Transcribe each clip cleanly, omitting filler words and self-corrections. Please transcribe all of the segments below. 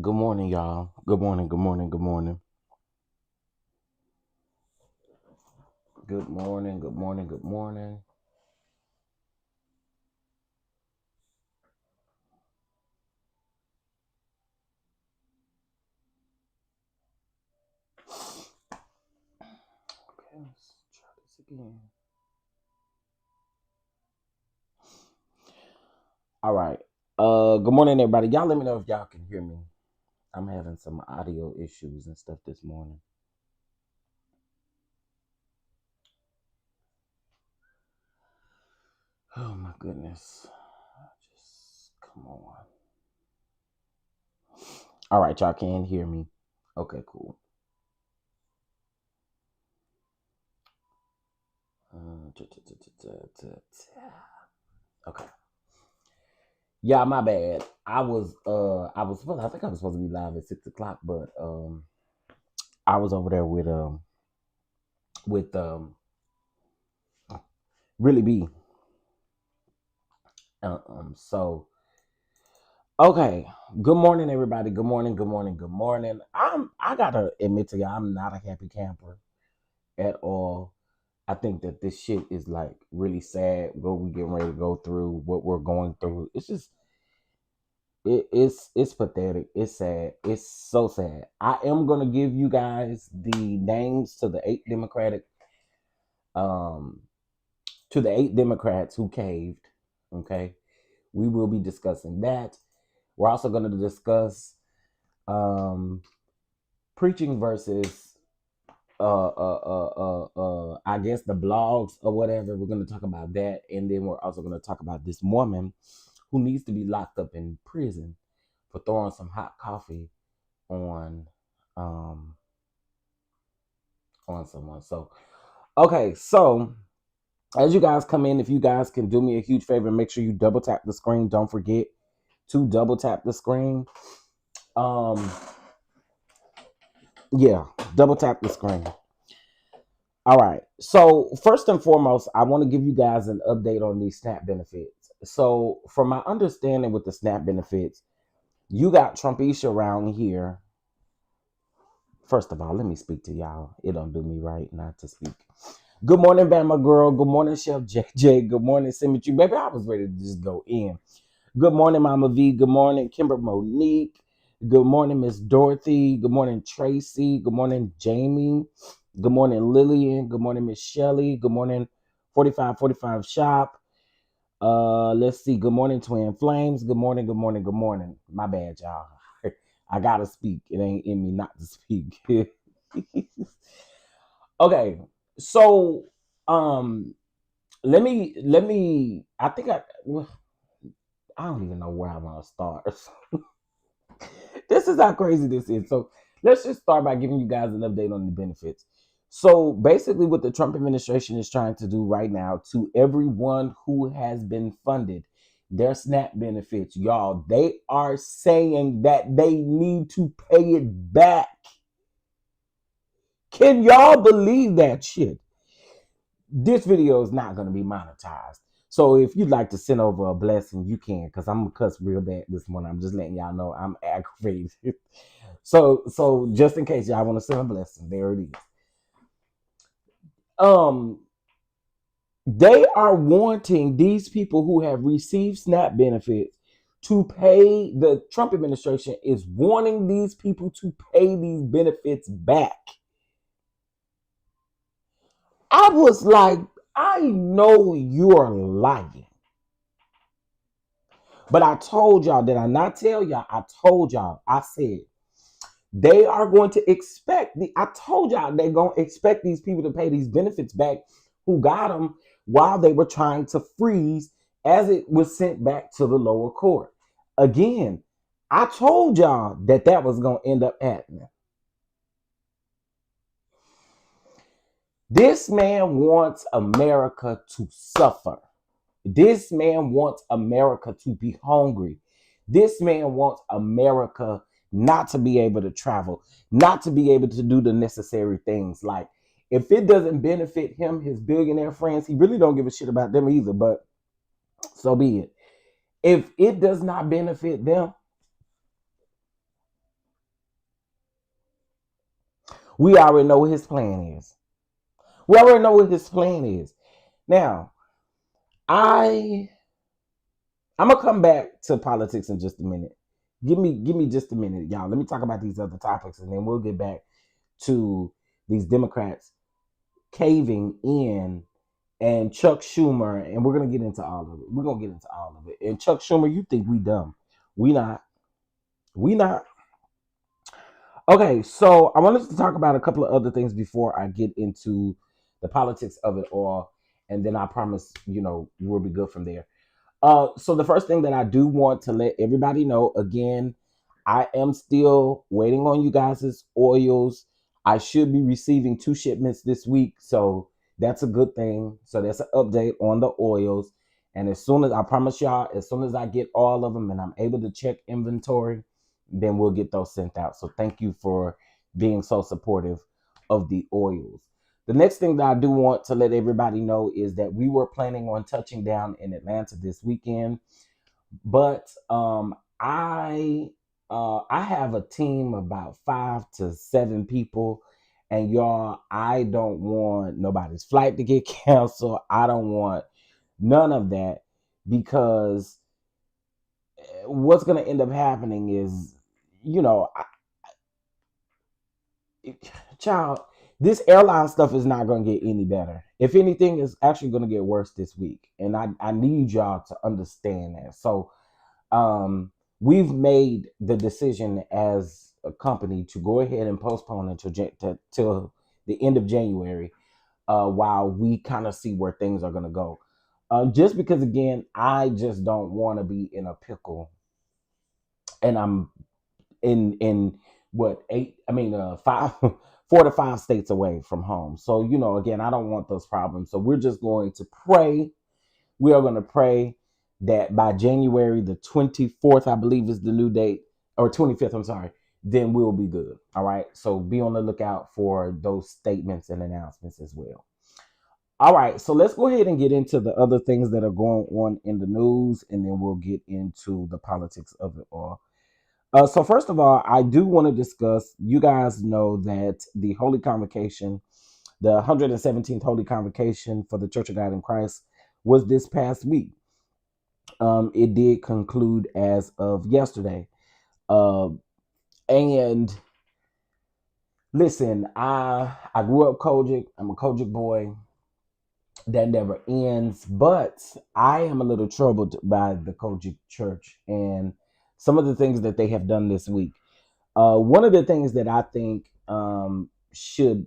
Good morning, y'all. Good morning, good morning, good morning. Good morning, good morning, good morning. Okay, let's try this again. All right. Good morning, everybody. Y'all let me know if y'all can hear me. I'm having some audio issues and stuff this morning. Oh my goodness. Just come on. All right, y'all can hear me. Okay, cool. Ta- ta- ta- ta- Okay. Yeah, my bad. I think I was supposed to be live at 6 o'clock, but I was over there with really be. So okay. Good morning, everybody. Good morning. Good morning. Good morning. I gotta admit to you, I'm not a happy camper at all. I think that this shit is like really sad. What we getting ready to go through, what we're going through. It's just it's pathetic. It's sad. It's so sad. I am gonna give you guys the names um to the 8 Democrats who caved. Okay. We will be discussing that. We're also going to discuss um, preaching versus, I guess, the blogs or whatever. We're going to talk about that. And then we're also going to talk about this woman who needs to be locked up in prison for throwing some hot coffee on um, on someone. So, okay. So, as you guys come in, if you guys can do me a huge favor, make sure you double tap the screen. Don't forget to double tap the screen. Um, yeah, double tap the screen. All right. So first and foremost, I want to give you guys an update on these SNAP benefits. So, from my understanding with the SNAP benefits, you got Trumpisha around here. First of all, let me speak to y'all. It don't do me right not to speak. Good morning, Bama girl. Good morning, Chef JJ. Good morning, Symmetry. Baby, I was ready to just go in. Good morning, Mama V. Good morning, Kimber Monique. Good morning, Miss Dorothy. Good morning, Tracy. Good morning, Jamie. Good morning, Lillian. Good morning, Miss Shelley. Good morning, 4545 Shop. Let's see. Good morning, Twin Flames. Good morning, good morning, good morning. My bad, y'all. I gotta speak. It ain't in me not to speak. Okay, so um, let me. I think I don't even know where I want to start. This is how crazy this is. So let's just start by giving you guys an update on the benefits. So basically, what the Trump administration is trying to do right now to everyone who has been funded their SNAP benefits, y'all, they are saying that they need to pay it back. Can y'all believe that shit? This video is not going to be monetized. So if you'd like to send over a blessing, you can, because I'm gonna cuss real bad this morning. I'm just letting y'all know I'm aggravated. So just in case y'all want to send a blessing, there it is. Um, they are wanting these people who have received SNAP benefits to pay. The Trump administration is wanting these people to pay these benefits back. I was like, I know you're lying. But I told y'all, did I not tell y'all? I told y'all, I said, they are going to expect I told y'all they're going to expect these people to pay these benefits back who got them while they were trying to freeze as it was sent back to the lower court. Again, I told y'all that that was going to end up happening. This man wants America to suffer. This man wants America to be hungry. This man wants America not to be able to travel, not to be able to do the necessary things. Like, if it doesn't benefit him, his billionaire friends, he really don't give a shit about them either, but so be it. If it does not benefit them, We already know what his plan is. We already know what his plan is. Now, I I'm gonna come back to politics in just a minute. Give me just a minute, y'all. Let me talk about these other topics, and then we'll get back to these Democrats caving in and Chuck Schumer, and we're gonna get into all of it. We're gonna get into all of it. And Chuck Schumer, you think we dumb? We not. We not. Okay, so I wanted to talk about a couple of other things before I get into the politics of it all, and then I promise, we'll be good from there. So the first thing that I do want to let everybody know again, I am still waiting on you guys' oils. I should be receiving 2 shipments this week, so that's a good thing. So that's an update on the oils. And as soon as I promise y'all, as soon as I get all of them and I'm able to check inventory, then we'll get those sent out. So thank you for being so supportive of the oils. The next thing that I do want to let everybody know is that we were planning on touching down in Atlanta this weekend, but I have a team of about 5 to 7 people, and y'all, I don't want nobody's flight to get canceled. I don't want none of that, because what's going to end up happening is, child, this airline stuff is not going to get any better. If anything, it's actually going to get worse this week. And I need y'all to understand that. So we've made the decision as a company to go ahead and postpone it till the end of January, while we kind of see where things are going to go. Just because, again, I just don't want to be in a pickle, and I'm in what 5 4 to 5 states away from home. So again, I don't want those problems. So we're just going to pray. We are going to pray that by January the 24th, I believe is the new date, or 25th, I'm sorry, then we'll be good. All right, so be on the lookout for those statements and announcements as well. All right, so let's go ahead and get into the other things that are going on in the news, and then we'll get into the politics of it all. So first of all, I do want to discuss, you guys know that the Holy Convocation, the 117th Holy Convocation for the Church of God in Christ, was this past week. It did conclude as of yesterday. And listen, I grew up Kojic. I'm a Kojic boy. That never ends. But I am a little troubled by the Kojic Church and some of the things that they have done this week. One of the things that I think should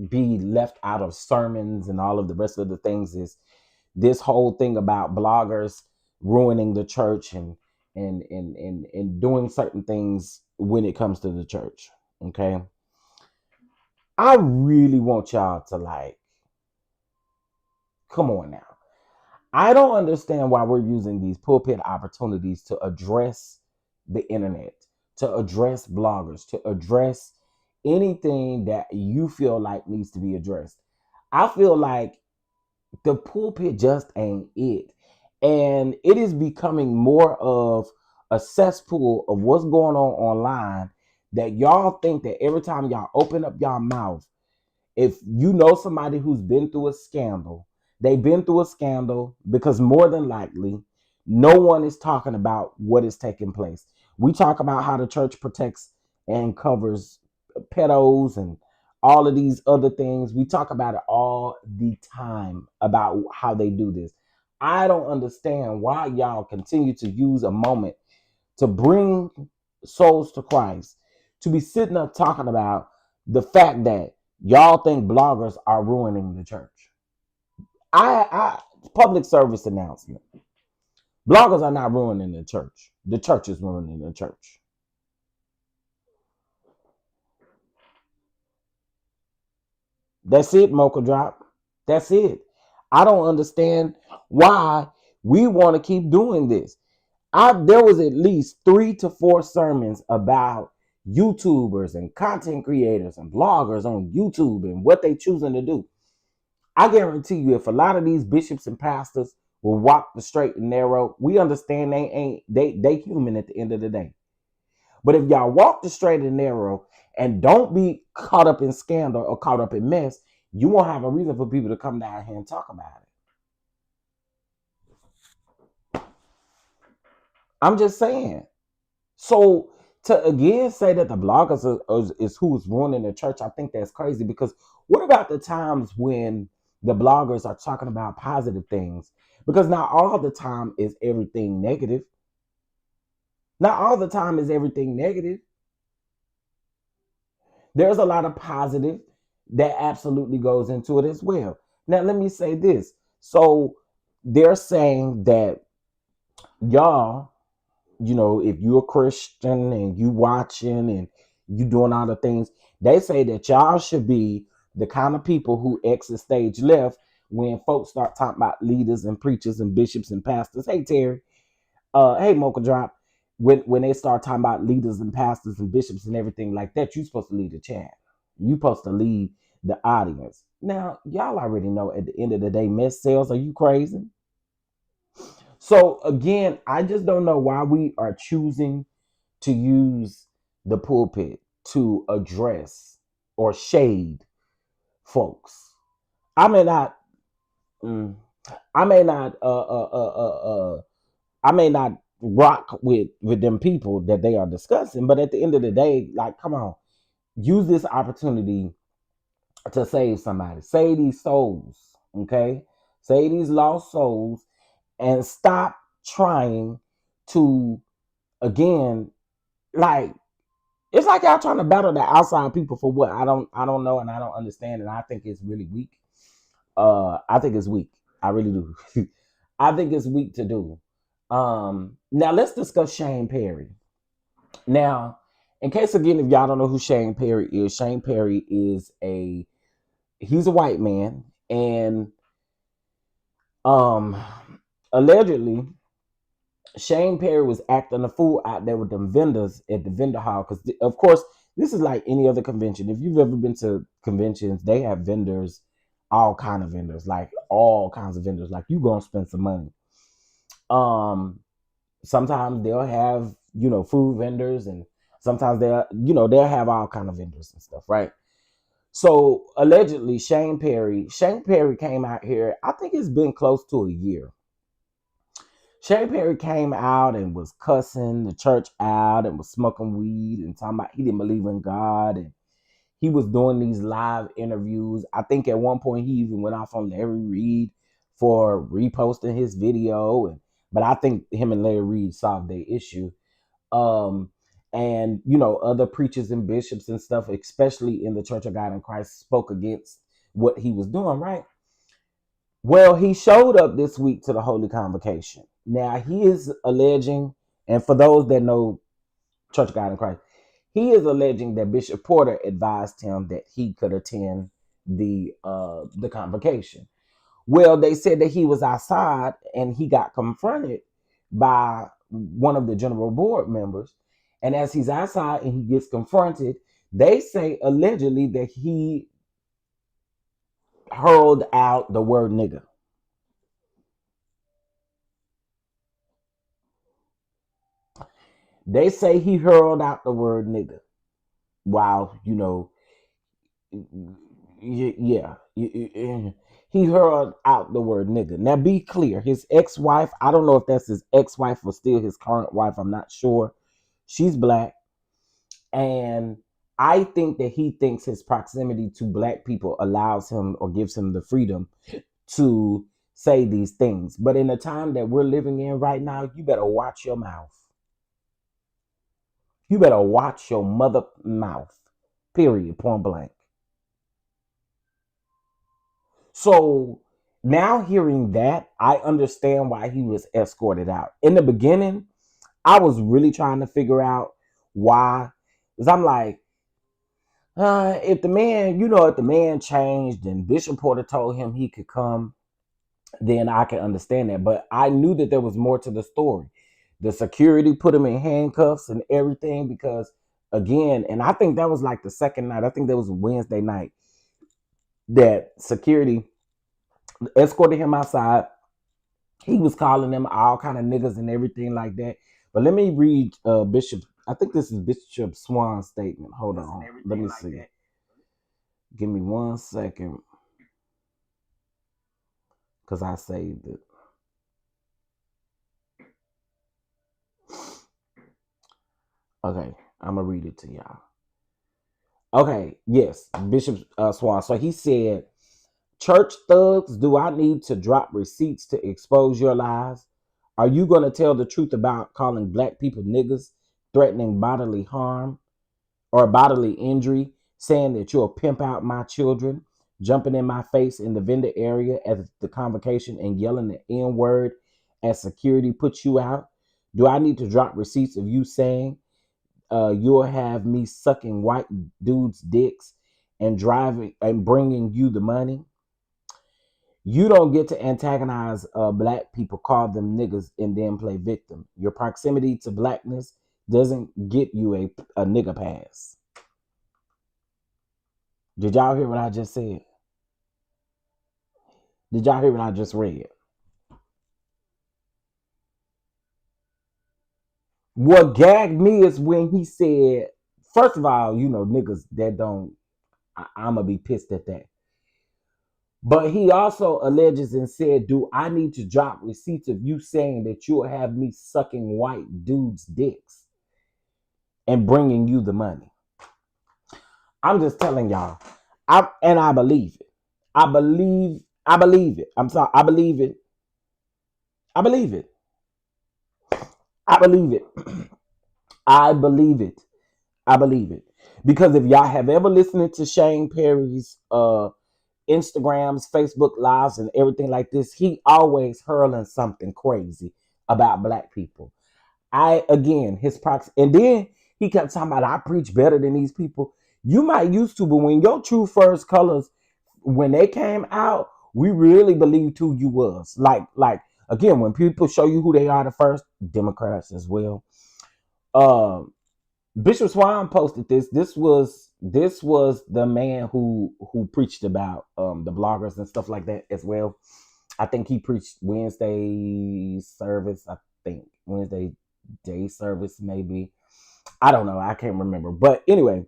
be left out of sermons and all of the rest of the things is this whole thing about bloggers ruining the church and doing certain things when it comes to the church. Okay, I really want y'all to come on now. I don't understand why we're using these pulpit opportunities to address the internet, to address bloggers, to address anything that you feel like needs to be addressed. I feel like the pulpit just ain't it. And it is becoming more of a cesspool of what's going on online, that y'all think that every time y'all open up y'all mouth, if you know somebody who's been through a scandal, they've been through a scandal because more than likely, no one is talking about what is taking place. We talk about how the church protects and covers pedos and all of these other things. We talk about it all the time about how they do this. I don't understand why y'all continue to use a moment to bring souls to Christ, to be sitting up talking about the fact that y'all think bloggers are ruining the church. I public service announcement. Bloggers are not ruining the church. The church is ruining the church. That's it, Mocha Drop. That's it. I don't understand why we want to keep doing this. There was at least 3 to 4 sermons about YouTubers and content creators and bloggers on YouTube and what they choosing to do. I guarantee you, if a lot of these bishops and pastors will walk the straight and narrow, we understand they human at the end of the day. But if y'all walk the straight and narrow and don't be caught up in scandal or caught up in mess, you won't have a reason for people to come down here and talk about it. I'm just saying. So to again say that the bloggers is who's ruining the church, I think that's crazy. Because what about the times when the bloggers are talking about positive things? Because not all the time is everything negative. Not all the time is everything negative. There's a lot of positive that absolutely goes into it as well. Now, let me say this. So they're saying that y'all, if you're a Christian and you watching and you doing all the things, they say that y'all should be the kind of people who exit stage left when folks start talking about leaders and preachers and bishops and pastors. Hey Terry, hey Mocha Drop. When they start talking about leaders and pastors and bishops and everything like that, you're supposed to lead the chat. You're supposed to lead the audience. Now, y'all already know at the end of the day, mess sells. Are you crazy? So again, I just don't know why we are choosing to use the pulpit to address or shade folks. I may not, mm, I may not, I may not rock with them people that they are discussing, but at the end of the day, like, come on, use this opportunity to save somebody, save these souls, okay? Save these lost souls, and stop trying to again, like, it's like y'all trying to battle the outside people for what? I don't know, and I don't understand, and I think it's really weak. I think it's weak. I really do. I think it's weak to do. Now let's discuss Shane Perry. Now, in case again, if y'all don't know who Shane Perry is he's a white man, and um allegedly Shane Perry was acting a fool out there with them vendors at the vendor hall. Because, of course, this is like any other convention. If you've ever been to conventions, they have vendors, all kind of vendors, like all kinds of vendors. Like, you gonna spend some money. Um, Sometimes they'll have food vendors, and sometimes they'll have all kind of vendors and stuff, right? So allegedly, Shane Perry came out here. I think it's been close to a year. Shane Perry came out and was cussing the church out and was smoking weed and talking about he didn't believe in God, and he was doing these live interviews. I think at one point he even went off on Larry Reed for reposting his video, but I think him and Larry Reed solved their issue. Um, and other preachers and bishops and stuff, especially in the Church of God in Christ, spoke against what he was doing, right? Well, he showed up this week to the Holy Convocation. Now, he is alleging, and for those that know Church of God in Christ, he is alleging that Bishop Porter advised him that he could attend the convocation. Well, they said that he was outside and he got confronted by one of the general board members. And as he's outside and he gets confronted, they say allegedly that he hurled out the word nigga. They say he hurled out the word nigga. Wow, yeah, he hurled out the word nigga. Now, be clear, his ex-wife, I don't know if that's his ex-wife or still his current wife, I'm not sure. She's black, and I think that he thinks his proximity to black people allows him or gives him the freedom to say these things. But in the time that we're living in right now, you better watch your mouth. You better watch your mother mouth. Period. Point blank. So now hearing that, I understand why he was escorted out. In the beginning, I was really trying to figure out why. Because I'm like, if the man changed and Bishop Porter told him he could come, then I can understand that. But I knew that there was more to the story. The security put him in handcuffs and everything because, again, and I think that was like the second night. I think that was Wednesday night that security escorted him outside. He was calling them all kind of niggas and everything like that. But let me read Bishop I think this is Bishop Swan's statement. Hold on. Let me see. Give me 1 second. Because I saved it. Okay. I'm going to read it to y'all. Okay. Yes. Bishop Swan. So he said, church thugs, do I need to drop receipts to expose your lies? Are you going to tell the truth about calling black people niggas, threatening bodily harm or bodily injury, saying that you'll pimp out my children, jumping in my face in the vendor area at the convocation and yelling the N word as security puts you out? Do I need to drop receipts of you saying you'll have me sucking white dudes' dicks and driving and bringing you the money? You don't get to antagonize black people, call them niggas, and then play victim. Your proximity to blackness doesn't get you a nigga pass. Did y'all hear what I just said? Did y'all hear what I just read? What gagged me is when he said, first of all, you know, niggas that don't, I'm going to be pissed at that. But he also alleges and said, do I need to drop receipts of you saying that you'll have me sucking white dudes' dicks and bringing you the money? I'm just telling y'all. I believe it. I believe it. I'm sorry. I believe it. I believe it. I believe it. I believe it. I believe it. Because if y'all have ever listened to Shane Perry's Instagrams, Facebook lives, and everything like this, he always hurling something crazy about black people. His proxy, and then he kept talking about I preach better than these people. You might used to, but when your true first colors, when they came out, we really believed who you was. Like again, when people show you who they are the first, Democrats as well. Bishop Swan posted this. This was the man who preached about the bloggers and stuff like that as well. I think he preached Wednesday service. I think Wednesday day service, maybe. I don't know. I can't remember. But anyway,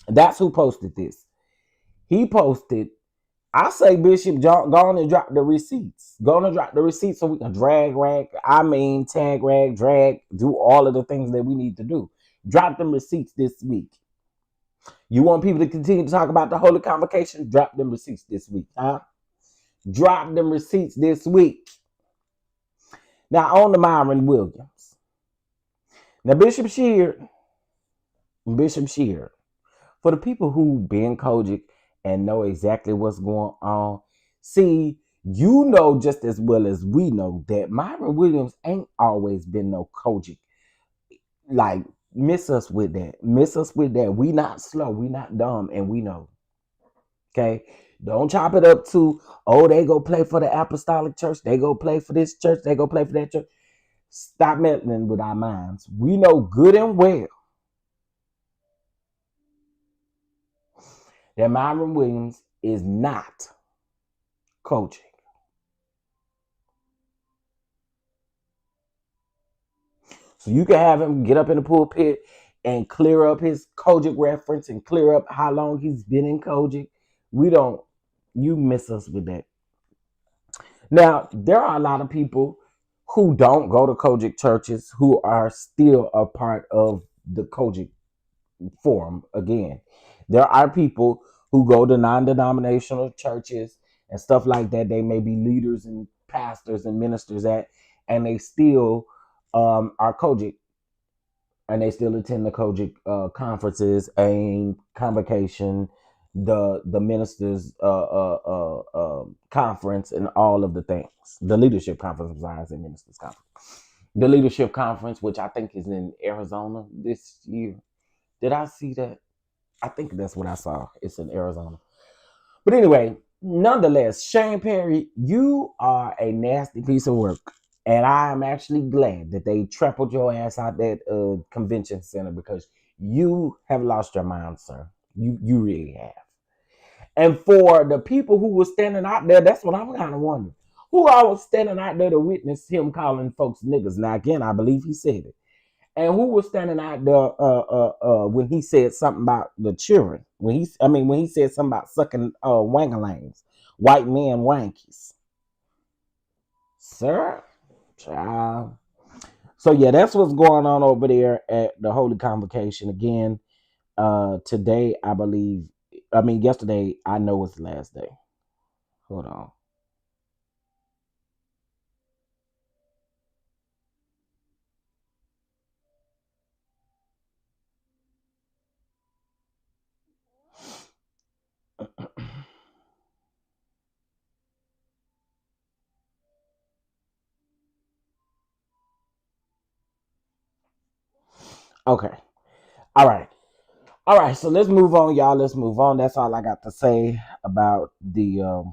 that's who posted this. He posted, I say, Bishop, go on and drop the receipts. Go on and drop the receipts so we can tag, rag, drag, do all of the things that we need to do. Drop them receipts this week. You want people to continue to talk about the Holy Convocation? Drop them receipts this week. Huh? Drop them receipts this week. Now, on to Myron Williams. Now, Bishop Sheard, for the people who been Kojic and know exactly what's going on, see, you know just as well as we know that Myron Williams ain't always been no Kojic. Like, miss us with that. We not slow, we not dumb, and we know. Okay? Don't chop it up to, oh, they go play for the Apostolic Church, they go play for this church, they go play for that church. Stop meddling with our minds. We know good and well that Myron Williams is not coaching. So you can have him get up in the pulpit and clear up his Kojic reference and clear up how long he's been in Kojic. You miss us with that. Now, there are a lot of people who don't go to Kojic churches who are still a part of the Kojic forum. Again, there are people who go to non-denominational churches and stuff like that. They may be leaders and pastors and ministers and they still are Kojic, and they still attend the Kojic conferences, AIM, Convocation, the ministers conference, and all of the things. The leadership conference, besides the ministers conference. The leadership conference, which I think is in Arizona this year. Did I see that? I think that's what I saw. It's in Arizona. But anyway, nonetheless, Shane Perry, you are a nasty piece of work. And I am actually glad that they trampled your ass out that convention center, because you have lost your mind, sir. You really have. And for the people who were standing out there, that's what I'm kind of wondering. Who all was standing out there to witness him calling folks niggas? Now, again, I believe he said it. And who was standing out there when he said something about the children? When he said something about sucking wangalangs, white men wankies, sir, child. So yeah, that's what's going on over there at the Holy Convocation again. Today, I believe. I mean, yesterday. I know it's the last day. Hold on. Okay. All right. All right. So let's move on, y'all. Let's move on. That's all I got to say about the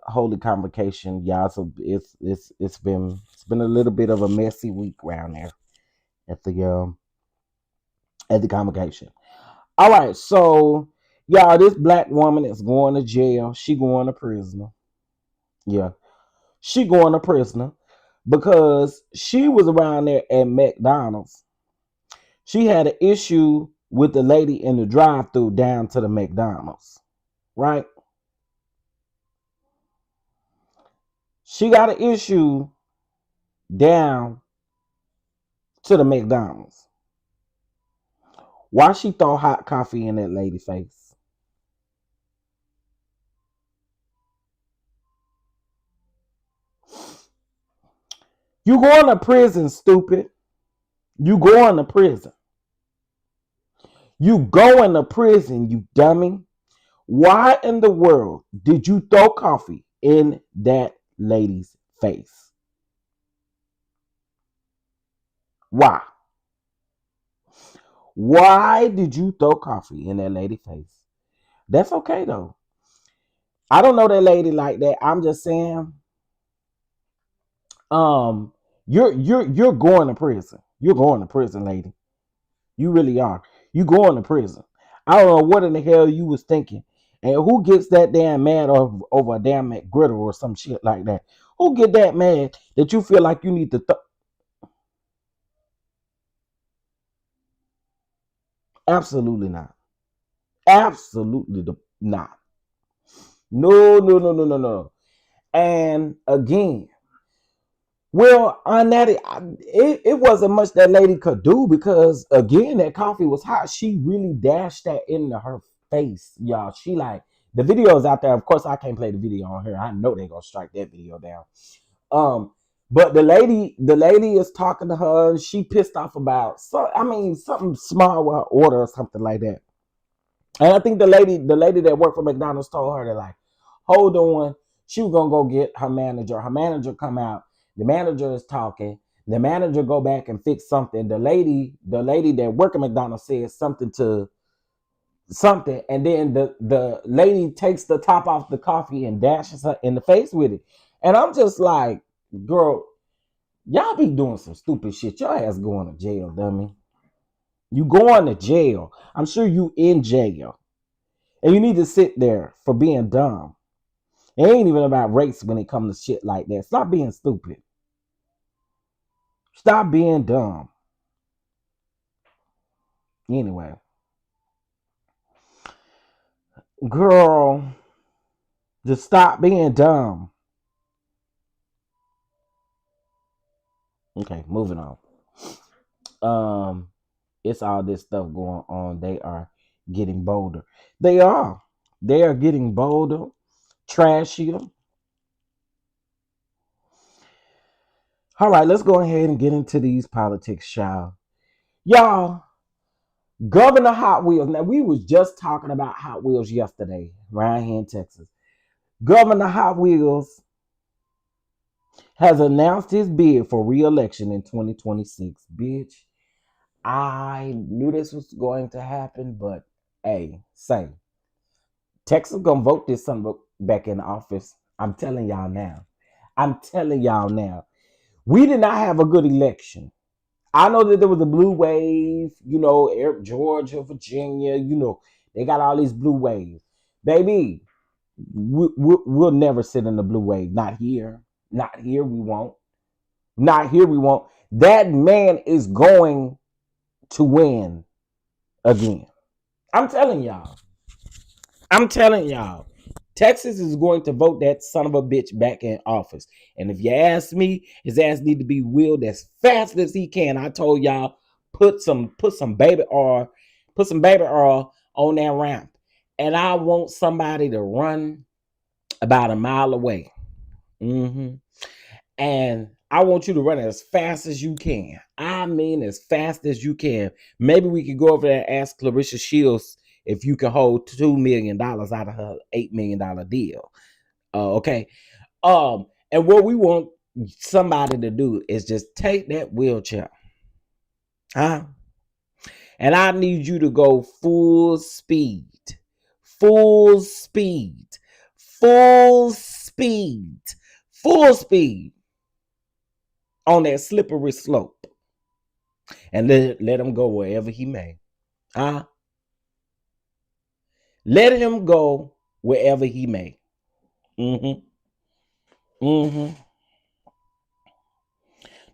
Holy Convocation, y'all. So it's been a little bit of a messy week around there at the convocation. All right, so y'all, this black woman is going to jail. She going to prison. Yeah, she going to prison because she was around there at McDonald's. She had an issue with the lady in the drive-through down to the McDonald's. Right? She got an issue down to the McDonald's. Why she throw hot coffee in that lady face? You going to prison, stupid. You going to prison. You going to prison, you dummy. Why in the world did you throw coffee in that lady's face? Why? Why did you throw coffee in that lady's face? That's okay though. I don't know that lady like that. I'm just saying, um, you're going to prison. You're going to prison, lady. You really are. You going to prison. I don't know what in the hell you was thinking. And who gets that damn mad over a damn McGriddle or some shit like that? Who get that mad that you feel like you need to Absolutely not. Absolutely not. No, no, no, no, no, no. And again, well, on that, it wasn't much that lady could do because again, that coffee was hot. She really dashed that into her face, y'all. She like the videos out there. Of course, I can't play the video on her. I know they're gonna strike that video down. Um, but the lady is talking to her. And she pissed off about something small with her order or something like that. And I think the lady that worked for McDonald's told her to like, hold on. She was gonna go get her manager. Her manager come out. The manager is talking. The manager go back and fix something. The lady that worked at McDonald's says something to something, and then the lady takes the top off the coffee and dashes her in the face with it. And I'm just like, girl, y'all be doing some stupid shit. Your ass going to jail, dummy. You going to jail. I'm sure you in jail. And you need to sit there for being dumb. It ain't even about race when it comes to shit like that. Stop being stupid. Stop being dumb. Anyway, girl, just stop being dumb. Okay, moving on. Um, it's all this stuff going on. They are getting bolder. They are. They are getting bolder, trashier. All right, let's go ahead and get into these politics, y'all. Y'all, Governor Hot Wheels. Now, we was just talking about Hot Wheels yesterday, right here in Texas. Governor Hot Wheels has announced his bid for re-election in 2026. Bitch, I knew this was going to happen, but hey, say, Texas gonna vote this son back in office. I'm telling y'all now. I'm telling y'all now. We did not have a good election. I know that there was a blue wave, Georgia, Virginia, they got all these blue waves. Baby, we'll never sit in the blue wave. Not here. Not here, we won't. Not here, we won't. that man is going to win again. I'm telling y'all. I'm telling y'all. Texas is going to vote that son of a bitch back in office. And if you ask me, his ass need to be wheeled as fast as he can. I told y'all, put some baby oil on that ramp. And I want somebody to run about a mile away. Mm-hmm. And I want you to run as fast as you can. I mean, as fast as you can. Maybe we could go over there and ask Clarissa Shields if you can hold $2 million out of her $8 million deal. Okay. And what we want somebody to do is just take that wheelchair. Huh? And I need you to go full speed. Full speed. Full speed. Full speed on that slippery slope, and let him go wherever he may. Let him go wherever he may. Mm-hmm. Mm-hmm.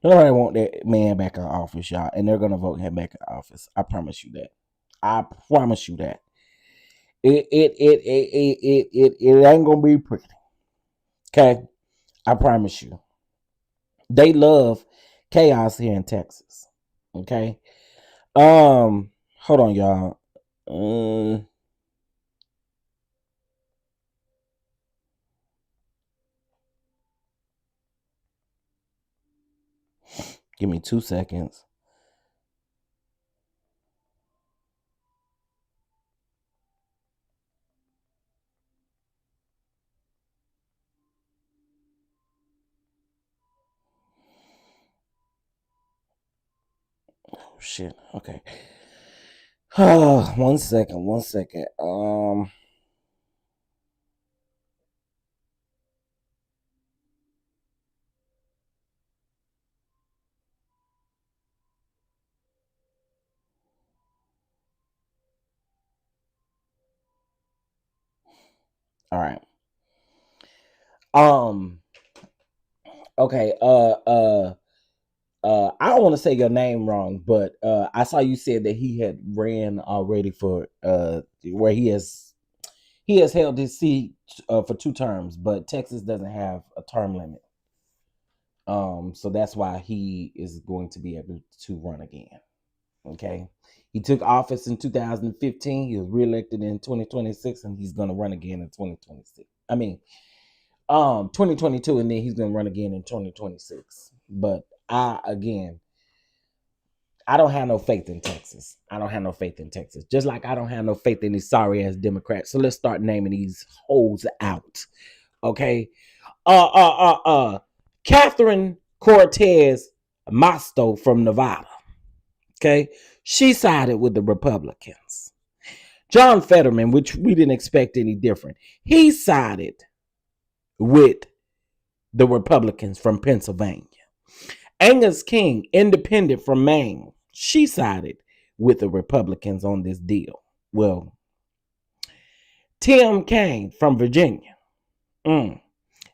Nobody want that man back in office, y'all, and they're gonna vote him back in office. I promise you that. I promise you that. It ain't gonna be pretty. Okay, I promise you. They love chaos here in Texas. Okay. Hold on, y'all. Give me 2 seconds. Oh shit. Okay. 1 second. 1 second. All right. Okay. I don't want to say your name wrong, but I saw you said that he had ran already for where he has held his seat for 2 terms, but Texas doesn't have a term limit. So that's why he is going to be able to run again. Okay. He took office in 2015. He was reelected in 2026, and he's going to run again in 2026. I mean, 2022, and then he's going to run again in 2026. But I don't have no faith in Texas. I don't have no faith in Texas. Just like I don't have no faith in these sorry ass Democrats. So let's start naming these hoes out. Okay. Catherine Cortez Masto from Nevada. Okay. She sided with the Republicans. John Fetterman, which we didn't expect any different, he sided with the Republicans from Pennsylvania. Angus King, independent from Maine, she sided with the Republicans on this deal. Well, Tim Kaine from Virginia. And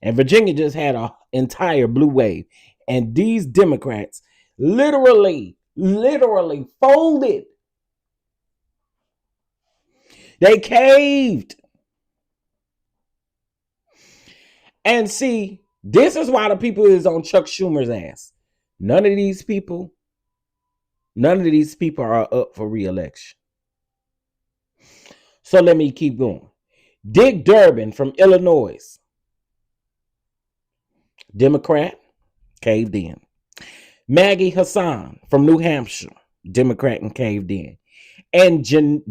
Virginia just had an entire blue wave. And these Democrats literally folded. They caved. And see, this is why the people is on Chuck Schumer's ass. None of these people are up for re-election. So let me keep going. Dick Durbin from Illinois, Democrat, caved in. Maggie Hassan from New Hampshire, Democrat, and caved in. And Jeanne,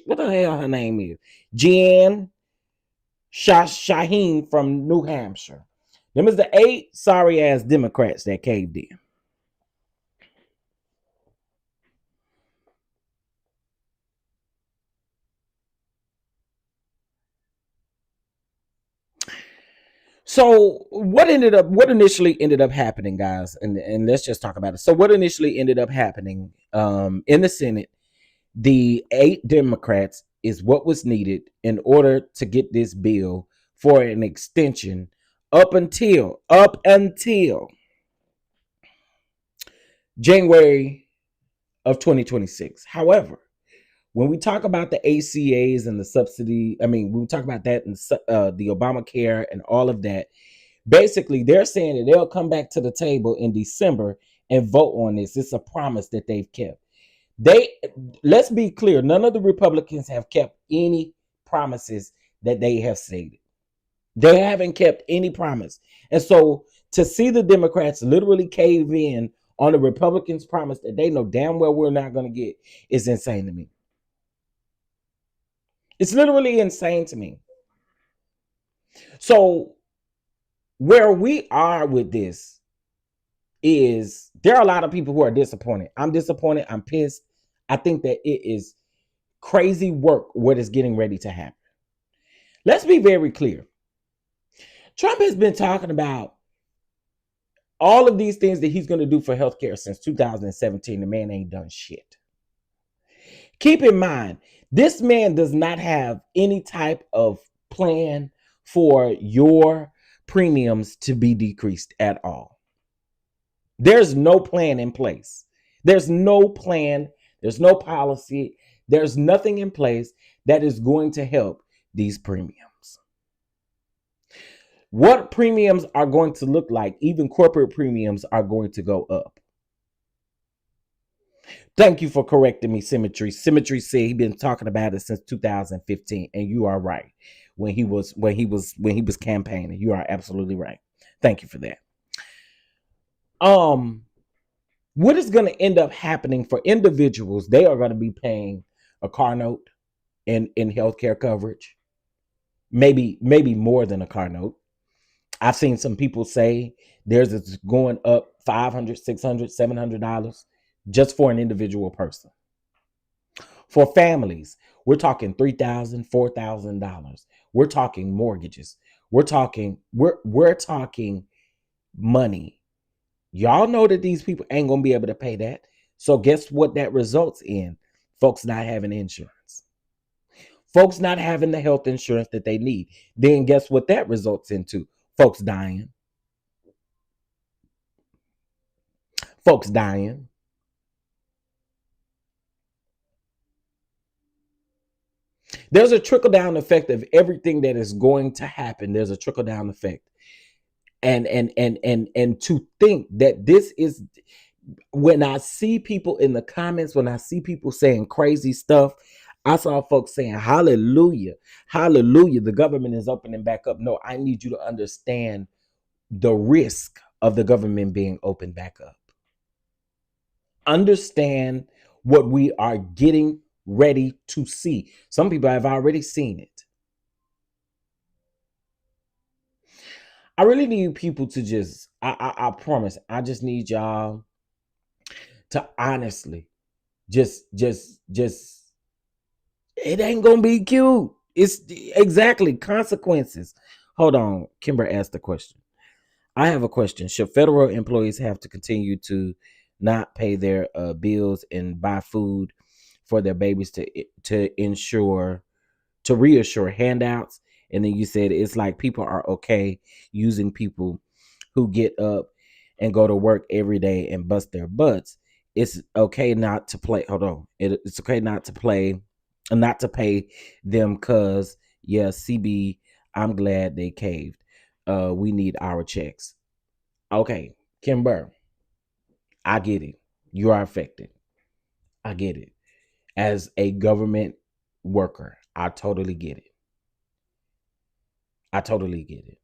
what the hell her name is? Jeanne Shaheen from New Hampshire. Them is the 8 sorry ass Democrats that caved in. So what initially ended up happening, guys, and let's just talk about it. So what initially ended up happening in the Senate, the 8 Democrats is what was needed in order to get this bill for an extension up until January of 2026. However, when we talk about the ACAs and the subsidy, I mean, when we talk about that and the Obamacare and all of that, basically they're saying that they'll come back to the table in December and vote on this. It's a promise that they've kept. They Let's be clear, none of the Republicans have kept any promises that they have stated. They haven't kept any promise. And so to see the Democrats literally cave in on the Republicans' promise that they know damn well we're not going to get is insane to me. It's literally insane to me. So where we are with this is there are a lot of people who are disappointed. I'm disappointed. I'm pissed. I think that it is crazy work what is getting ready to happen. Let's be very clear. Trump has been talking about all of these things that he's going to do for healthcare since 2017. The man ain't done shit. Keep in mind, this man does not have any type of plan for your premiums to be decreased at all. There's no plan in place. There's no plan. There's no policy. There's nothing in place that is going to help these premiums. What premiums are going to look like, even corporate premiums, are going to go up. Thank you for correcting me, Symmetry. Symmetry said he's been talking about it since 2015, and you are right. When he was campaigning, you are absolutely right. Thank you for that. What is going to end up happening for individuals? They are going to be paying a car note in healthcare coverage, maybe more than a car note. I've seen some people say theirs is going up $500, $600, $700 just for an individual person. For families, we're talking $3,000, $4,000. We're talking mortgages. We're talking money. Y'all know that these people ain't gonna be able to pay that. So guess what that results in? Folks not having insurance. Folks not having the health insurance that they need. Then guess what that results into? Folks dying. Folks dying. There's a trickle-down effect of everything that is going to happen. There's a trickle-down effect. And to think that this is, when I see people in the comments, when I see people saying crazy stuff, I saw folks saying, hallelujah, hallelujah, the government is opening back up. No, I need you to understand the risk of the government being opened back up. Understand what we are getting ready to see. Some people have already seen it. I really need people to just, I promise, I just need y'all to honestly just it ain't gonna be cute. It's exactly consequences. Hold on. Kimber asked the question. I have a question. Should federal employees have to continue to not pay their bills and buy food for their babies to reassure handouts? And then you said it's like people are okay using people who get up and go to work every day and bust their butts. It's okay not to play. Hold on. It's okay not to pay them because, yeah, CB, I'm glad they caved. We need our checks. Okay, Kimber, I get it. You are affected. I get it. As a government worker, I totally get it. I totally get it.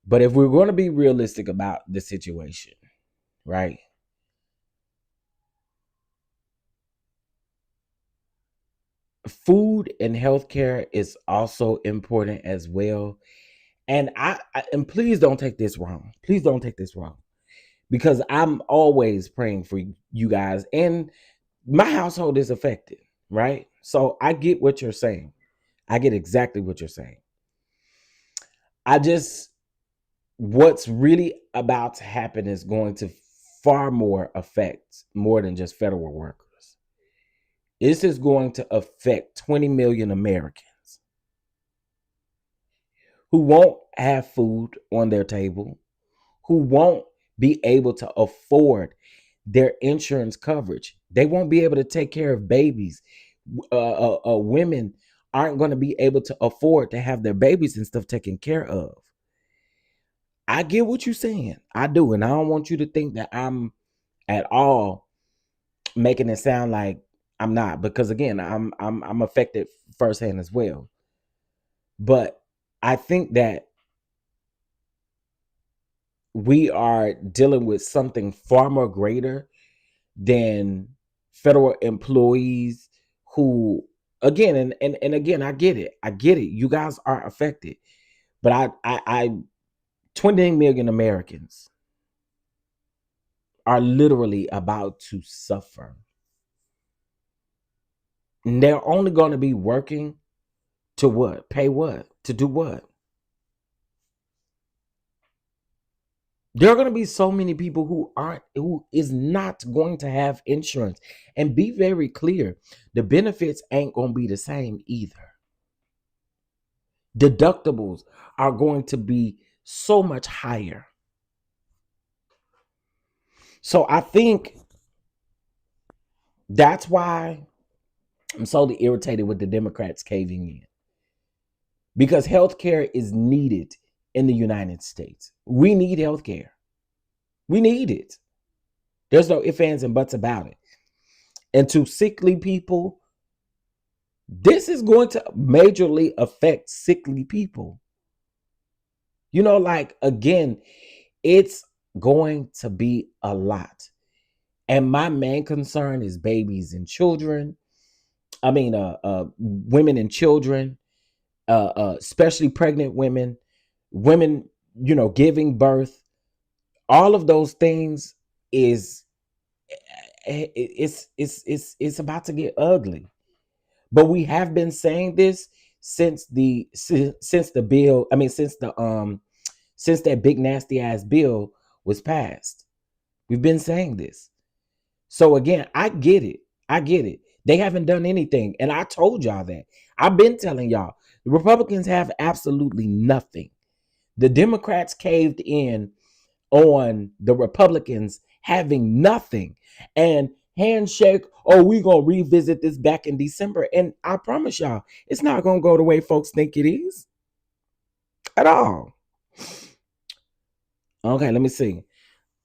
But if we're going to be realistic about the situation, right? Food and healthcare is also important as well. And and please don't take this wrong. Please don't take this wrong. Because I'm always praying for you guys, and my household is affected, right? So I get what you're saying. I get exactly what you're saying. What's really about to happen is going to far more affect more than just federal workers. This is going to affect 20 million Americans who won't have food on their table, who won't be able to afford their insurance coverage. They won't be able to take care of babies. Women aren't going to be able to afford to have their babies and stuff taken care of. I get what you're saying. I do. And I don't want you to think that I'm at all making it sound like I'm not, because again, I'm affected firsthand as well. But I think that we are dealing with something far more greater than federal employees who, again, and again, I get it. I get it. You guys are affected. But I 20 million Americans are literally about to suffer. And they're only going to be working to what? Pay what? To do what? There are going to be so many people who is not going to have insurance. And be very clear, the benefits ain't going to be the same either. Deductibles are going to be so much higher. So I think that's why I'm so irritated with the Democrats caving in. Because healthcare is needed in the United States. We need healthcare. We need it. There's no ifs, ands, and buts about it. And to sickly people, this is going to majorly affect sickly people. You know, like, again, it's going to be a lot. And my main concern is babies and children. I mean, women and children, especially pregnant women, giving birth. All of those things is it's about to get ugly. But we have been saying this since the bill. I mean, since that big nasty ass bill was passed. We've been saying this. So again, I get it. I get it. They haven't done anything. And I told y'all that. I've been telling y'all. The Republicans have absolutely nothing. The Democrats caved in on the Republicans having nothing. And handshake, oh, we going to revisit this back in December. And I promise y'all, it's not going to go the way folks think it is at all. Okay, let me see.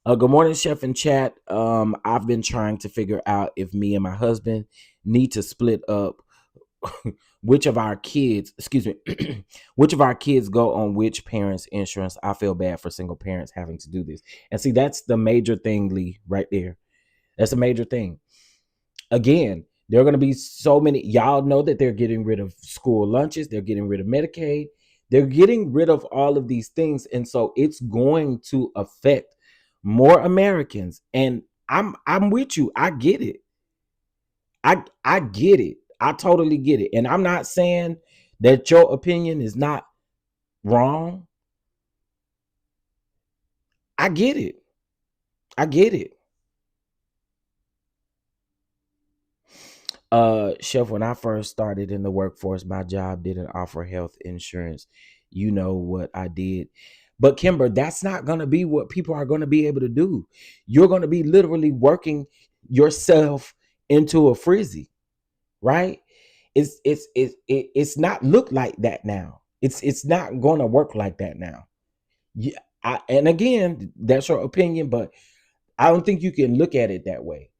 Good morning, Chef and Chat. I've been trying to figure out if me and my husband need to split up which of our kids go on which parents' insurance. I feel bad for single parents having to do this. And see, that's the major thing, Lee, right there. That's a major thing. Again, there are going to be so many. Y'all know that they're getting rid of school lunches. They're getting rid of Medicaid. They're getting rid of all of these things. And so it's going to affect more Americans. And I'm with you. I get it. I get it. I totally get it. And I'm not saying that your opinion is not wrong. I get it. I get it. Chef, when I first started in the workforce, my job didn't offer health insurance. You know what I did. But Kimber, that's not going to be what people are going to be able to do. You're going to be literally working yourself into a frizzy, right? It's not look like that now. It's not going to work like that now. Yeah, and again, that's your opinion, but I don't think you can look at it that way.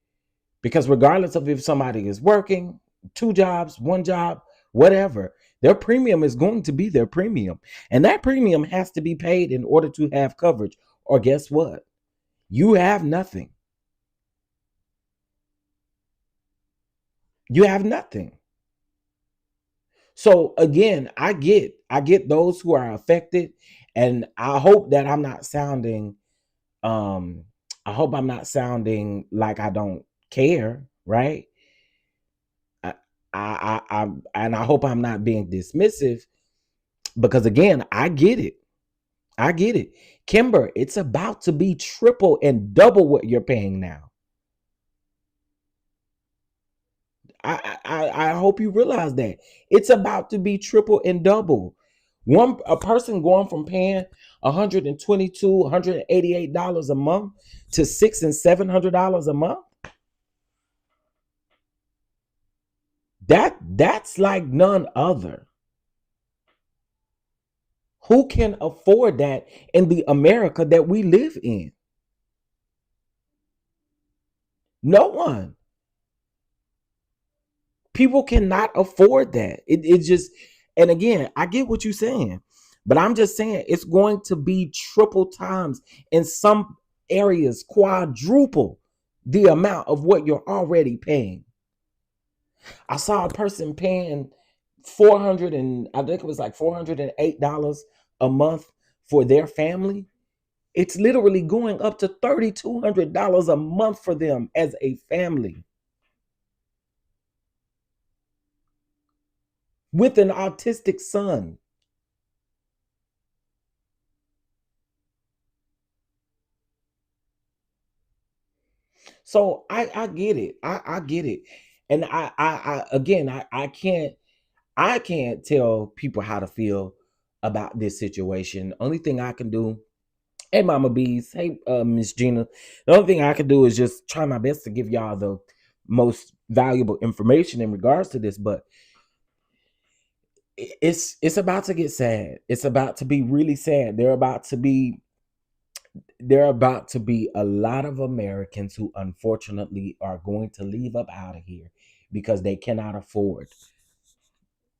Because regardless of if somebody is working 2 jobs, 1 job, whatever, their premium is going to be their premium. And that premium has to be paid in order to have coverage. Or guess what? You have nothing. You have nothing. So again, I get those who are affected, and I hope that I'm not sounding I hope I'm not sounding like I don't care, right? And I hope I'm not being dismissive, because again, I get it. I get it. Kimber, it's about to be triple and double what you're paying now. I hope you realize that. It's about to be triple and double. A person going from paying $188 a month to $600 and $700 a month. That's like none other. Who can afford that in the America that we live in? No one. People cannot afford that. It just, and again, I get what you're saying, but I'm just saying it's going to be triple times in some areas, quadruple the amount of what you're already paying. I saw a person paying 400 and I think it was like $408 a month for their family. It's literally going up to $3,200 a month for them as a family with an autistic son. So I get it. I get it. And I again I can't tell people how to feel about this situation. Only thing I can do, hey Mama Bees, hey Miss Gina, the only thing I can do is just try my best to give y'all the most valuable information in regards to this. But it's about to get sad. It's about to be really sad. There are about to be a lot of Americans who unfortunately are going to leave up out of here because they cannot afford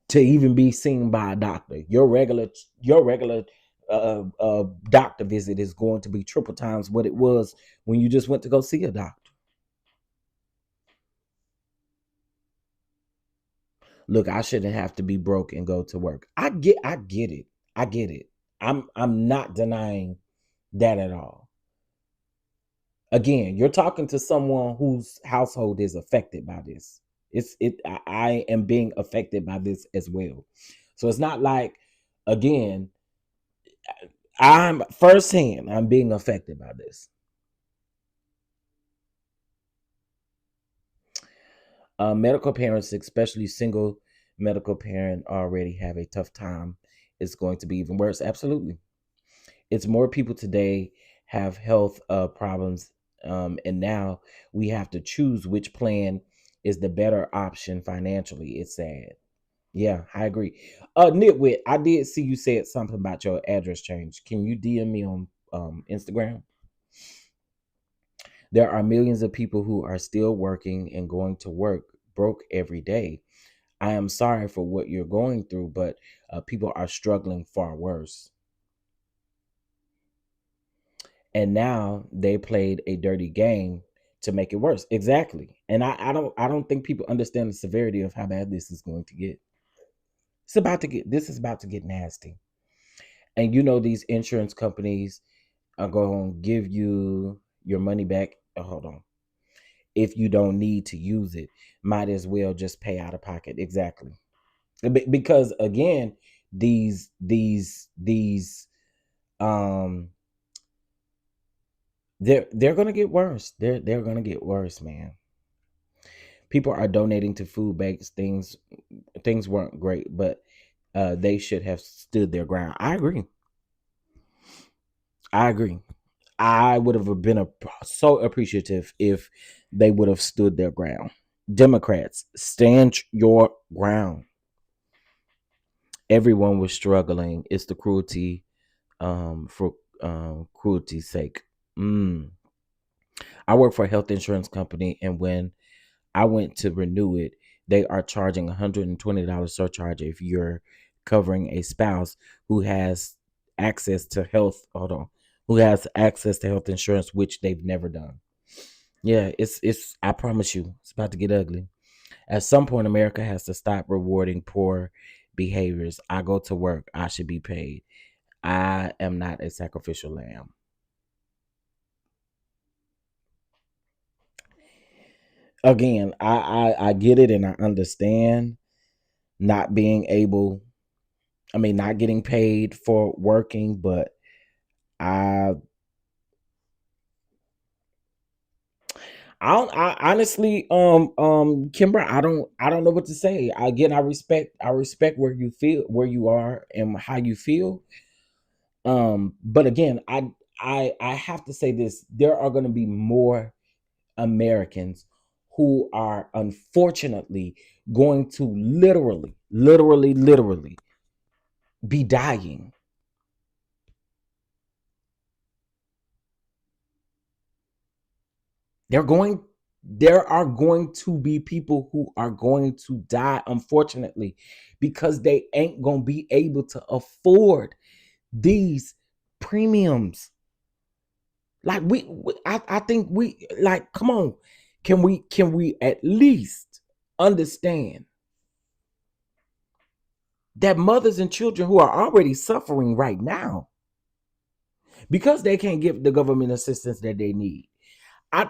to even be seen by a doctor. Your regular doctor visit is going to be triple times what it was when you just went to go see a doctor. Look, I shouldn't have to be broke and go to work. I get it. I get it. I'm not denying that at all. Again, you're talking to someone whose household is affected by this. I am being affected by this as well. So it's not like, again, I'm firsthand, I'm being affected by this. Medical parents, especially single medical parent, already have a tough time. It's going to be even worse. Absolutely. It's more people today have health problems, and now we have to choose which plan is the better option financially. It's sad. Yeah, I agree. Nitwit, I did see you said something about your address change. Can you DM me on Instagram? There are millions of people who are still working and going to work broke every day. I am sorry for what you're going through, but people are struggling far worse. And now they played a dirty game to make it worse. Exactly. And I don't think people understand the severity of how bad this is going to get. This is about to get nasty. And these insurance companies are going to give you your money back. Hold on. If you don't need to use it, might as well just pay out of pocket. Exactly. Because again, these um they're gonna get worse. They're gonna get worse, man. People are donating to food banks. Things weren't great, but they should have stood their ground. I agree. I agree. I would have been so appreciative if they would have stood their ground. Democrats, stand your ground. Everyone was struggling. It's the cruelty, for cruelty's sake. Mm. I work for a health insurance company, and when I went to renew it, they are charging $120 surcharge if you're covering a spouse who has access to health. Hold on, who has access to health insurance, which they've never done. Yeah, it's. I promise you, it's about to get ugly. At some point, America has to stop rewarding poor behaviors. I go to work. I should be paid. I am not a sacrificial lamb. Again, I get it and I understand not being able. I mean, not getting paid for working, but I I honestly, Kimber, I don't know what to say. Again, I respect where you feel, where you are, and how you feel. But again, I have to say this: there are going to be more Americans who are unfortunately going to literally be dying. They're going there are going to be people who are going to die, unfortunately, because they ain't going to be able to afford these premiums. Like I think we, like, come on. Can we at least understand that mothers and children who are already suffering right now because they can't get the government assistance that they need.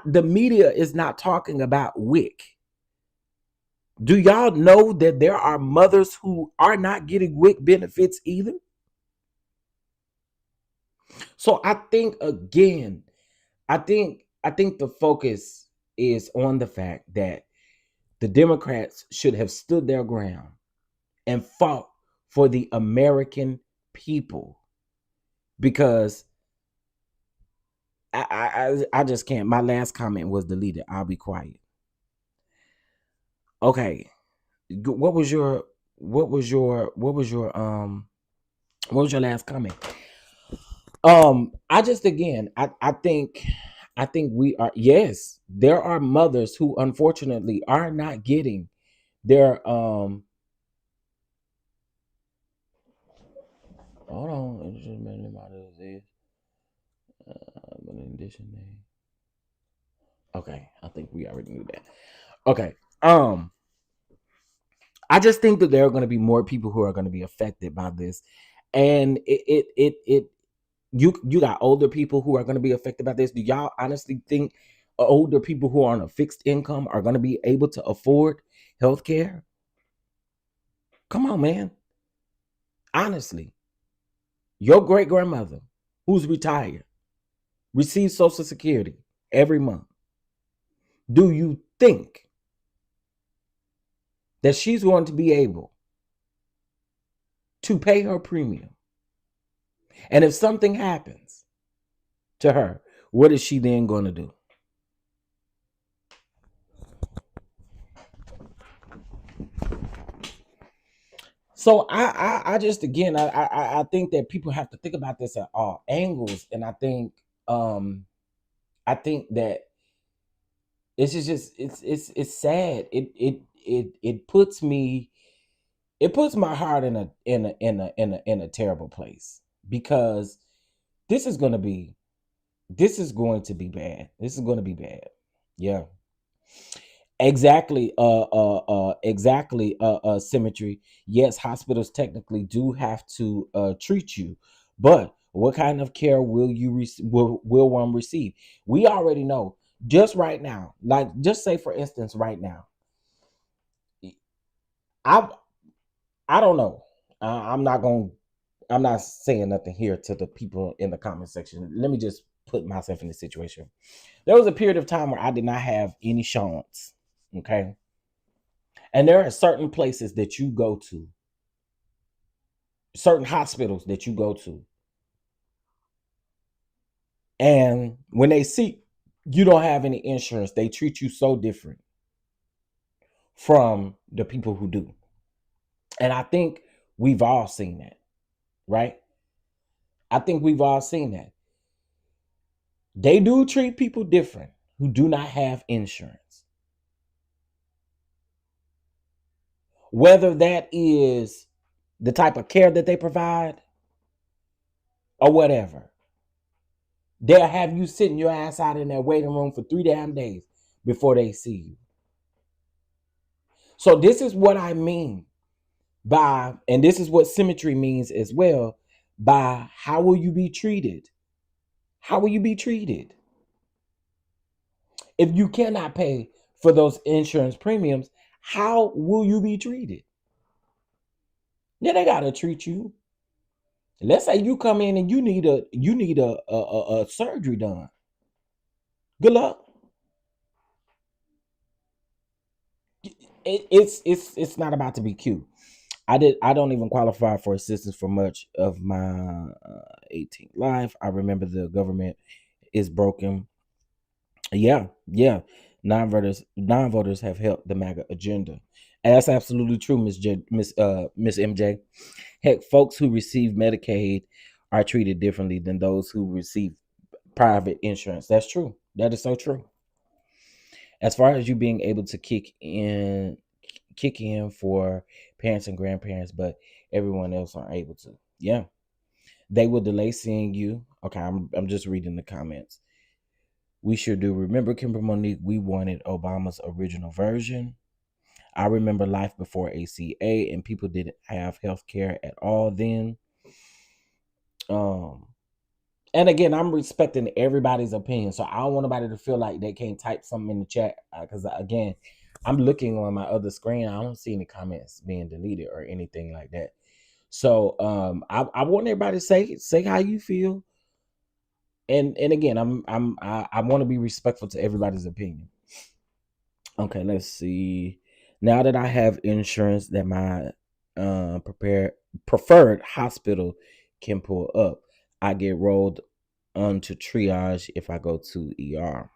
The media is not talking about WIC. Do y'all know that there are mothers who are not getting WIC benefits either? So I think, again, I think the focus is on the fact that the Democrats should have stood their ground and fought for the American people, because I just can't. My last comment was deleted. I'll be quiet. Okay. What was your what was your what was your what was your last comment? I just, again, I think we are, yes, there are mothers who unfortunately are not getting their hold on, it's just mainly about this an addition name. Okay, I think we already knew that. Okay. I just think that there are going to be more people who are going to be affected by this, and you got older people who are going to be affected by this. Do y'all honestly think older people who are on a fixed income are going to be able to afford health care? Come on, man. Honestly, your great grandmother who's retired receives Social Security every month. Do you think that she's going to be able to pay her premium? And if something happens to her, what is she then going to do? So I just, again, I think that people have to think about this at all angles, and I think that it's just it's sad. It puts me, it puts my heart in a terrible place, because this is going to be this is going to be bad. This is going to be bad. Yeah. Exactly. Exactly. Symmetry. Yes, hospitals technically do have to treat you, but what kind of care will will one receive? We already know. Just right now, like, just say for instance, right now, I I don't know. I'm not going. I'm not saying nothing here to the people in the comment section. Let me just put myself in this situation. There was a period of time where I did not have any insurance. Okay. And there are certain places that you go to, certain hospitals that you go to. And when they see you don't have any insurance, they treat you so different from the people who do. And I think we've all seen that, right? I think we've all seen that. They do treat people different who do not have insurance. Whether that is the type of care that they provide or whatever. They'll have you sitting your ass out in that waiting room for 3 damn days before they see you. So this is what I mean by, and this is what symmetry means as well, by how will you be treated? How will you be treated? If you cannot pay for those insurance premiums, how will you be treated? Yeah, they gotta treat you. Let's say you come in and you need a surgery done. Good luck. it's not about to be cute. I don't even qualify for assistance for much of my 18th life. I remember the government is broken. Yeah, yeah. Non-voters have helped the MAGA agenda. And that's absolutely true, Miss MJ. Heck, folks who receive Medicaid are treated differently than those who receive private insurance. That's true. That is so true. As far as you being able to kick in for parents and grandparents, but everyone else aren't able to. Yeah. They will delay seeing you. Okay, I'm just reading the comments. We sure do. Remember, Kimber Monique, we wanted Obama's original version. I remember life before ACA and people didn't have health care at all then. Um and again, I'm respecting everybody's opinion. So I don't want nobody to feel like they can't type something in the chat. Because again, I'm looking on my other screen. I don't see any comments being deleted or anything like that. So I want everybody to say how you feel. And again, I want to be respectful to everybody's opinion. Okay, let's see. Now that I have insurance that my preferred hospital can pull up, I get rolled onto triage if I go to ER.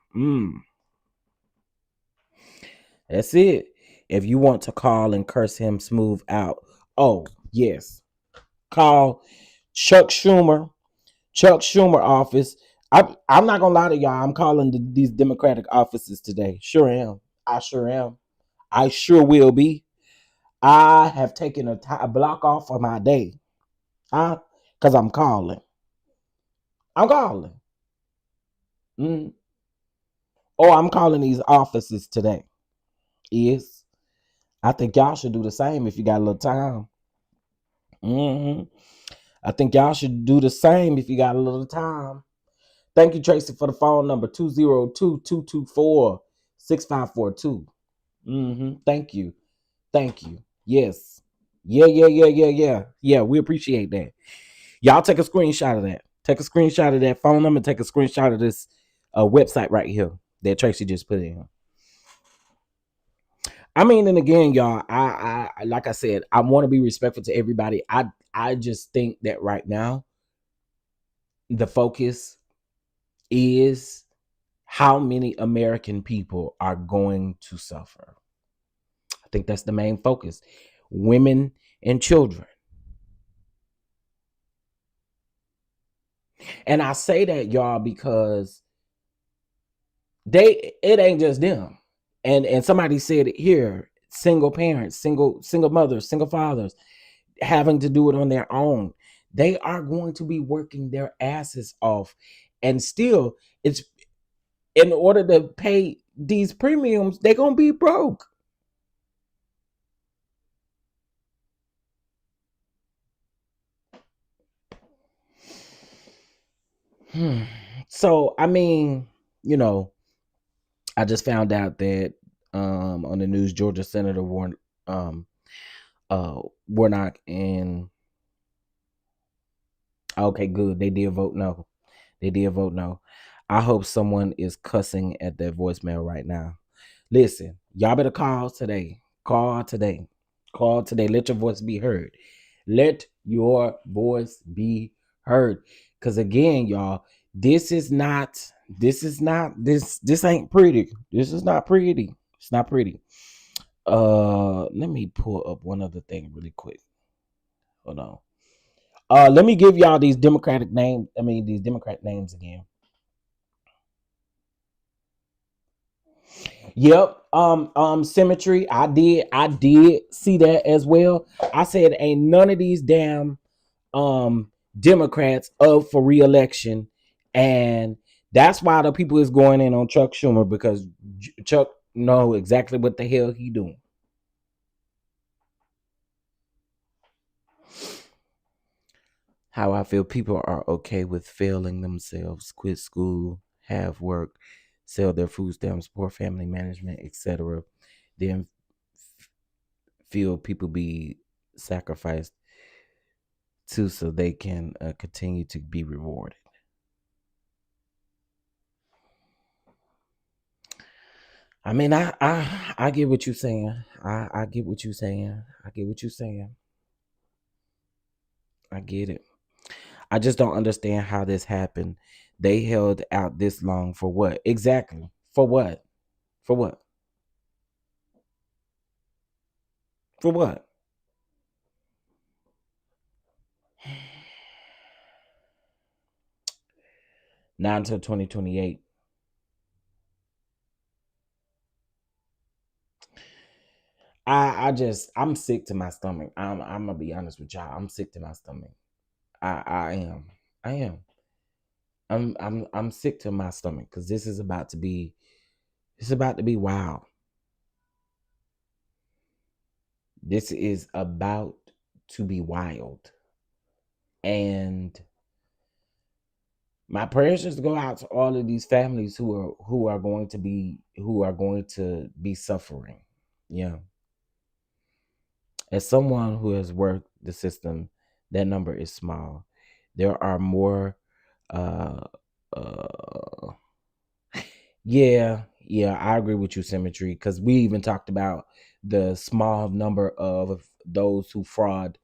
That's it. If you want to call and curse him smooth out, oh yes, call Chuck Schumer. Chuck Schumer office. I'm not gonna lie to y'all. I'm calling these Democratic offices today. Sure am. I sure am. I sure will be. I have taken a block off of my day, huh? Because I'm calling. I'm calling. Mm. Oh, I'm calling these offices today. Yes, I think y'all should do the same if you got a little time. Hmm I think y'all should do the same if you got a little time. Thank you, Tracy, for the phone number 202-224-6542. Thank you. Thank you. Yes. Yeah. Yeah, we appreciate that. Y'all take a screenshot of that. Take a screenshot of that phone number. Take a screenshot of this website right here that Tracy just put in. I mean, and again, y'all, I like I said, I want to be respectful to everybody. I just think that right now the focus is how many American people are going to suffer. I think that's the main focus. Women and children. And I say that, y'all, because it ain't just them. And somebody said it here, single parents, single mothers, single fathers having to do it on their own. They are going to be working their asses off. And still, it's in order to pay these premiums, they're gonna be broke. So I mean, you know, I just found out that on the news, Georgia Senator Warnock and okay, good. They did vote no. They did vote no. I hope someone is cussing at that voicemail right now. Listen, y'all better call today. Call today. Call today. Let your voice be heard. Let your voice be heard. Cause again, y'all, this ain't pretty. This is not pretty. It's not pretty. Let me pull up one other thing really quick. Hold on. Let me give y'all these these Democrat names again. Yep. Symmetry. I did see that as well. I said ain't none of these damn Democrats up for re-election. And that's why the people is going in on Chuck Schumer, because Chuck know exactly what the hell he doing. How I feel people are okay with failing themselves, quit school, have work, sell their food stamps, poor family management, etc. Then feel people be sacrificed too so they can continue to be rewarded. I mean, I get what you're saying. I get what you're saying. I get what you're saying. I get it. I just don't understand how this happened. They held out this long for what? Exactly. For what? For what? For what? Not until 2028. I'm sick to my stomach. I'm gonna be honest with y'all. I'm sick to my stomach. I am. I am. I'm sick to my stomach because this is about to be it's about to be wild. This is about to be wild. And my prayers just go out to all of these families who are going to be suffering. Yeah. As someone who has worked the system, that number is small. There are more uh uh yeah, I agree with you, Symmetry, because we even talked about the small number of those who fraud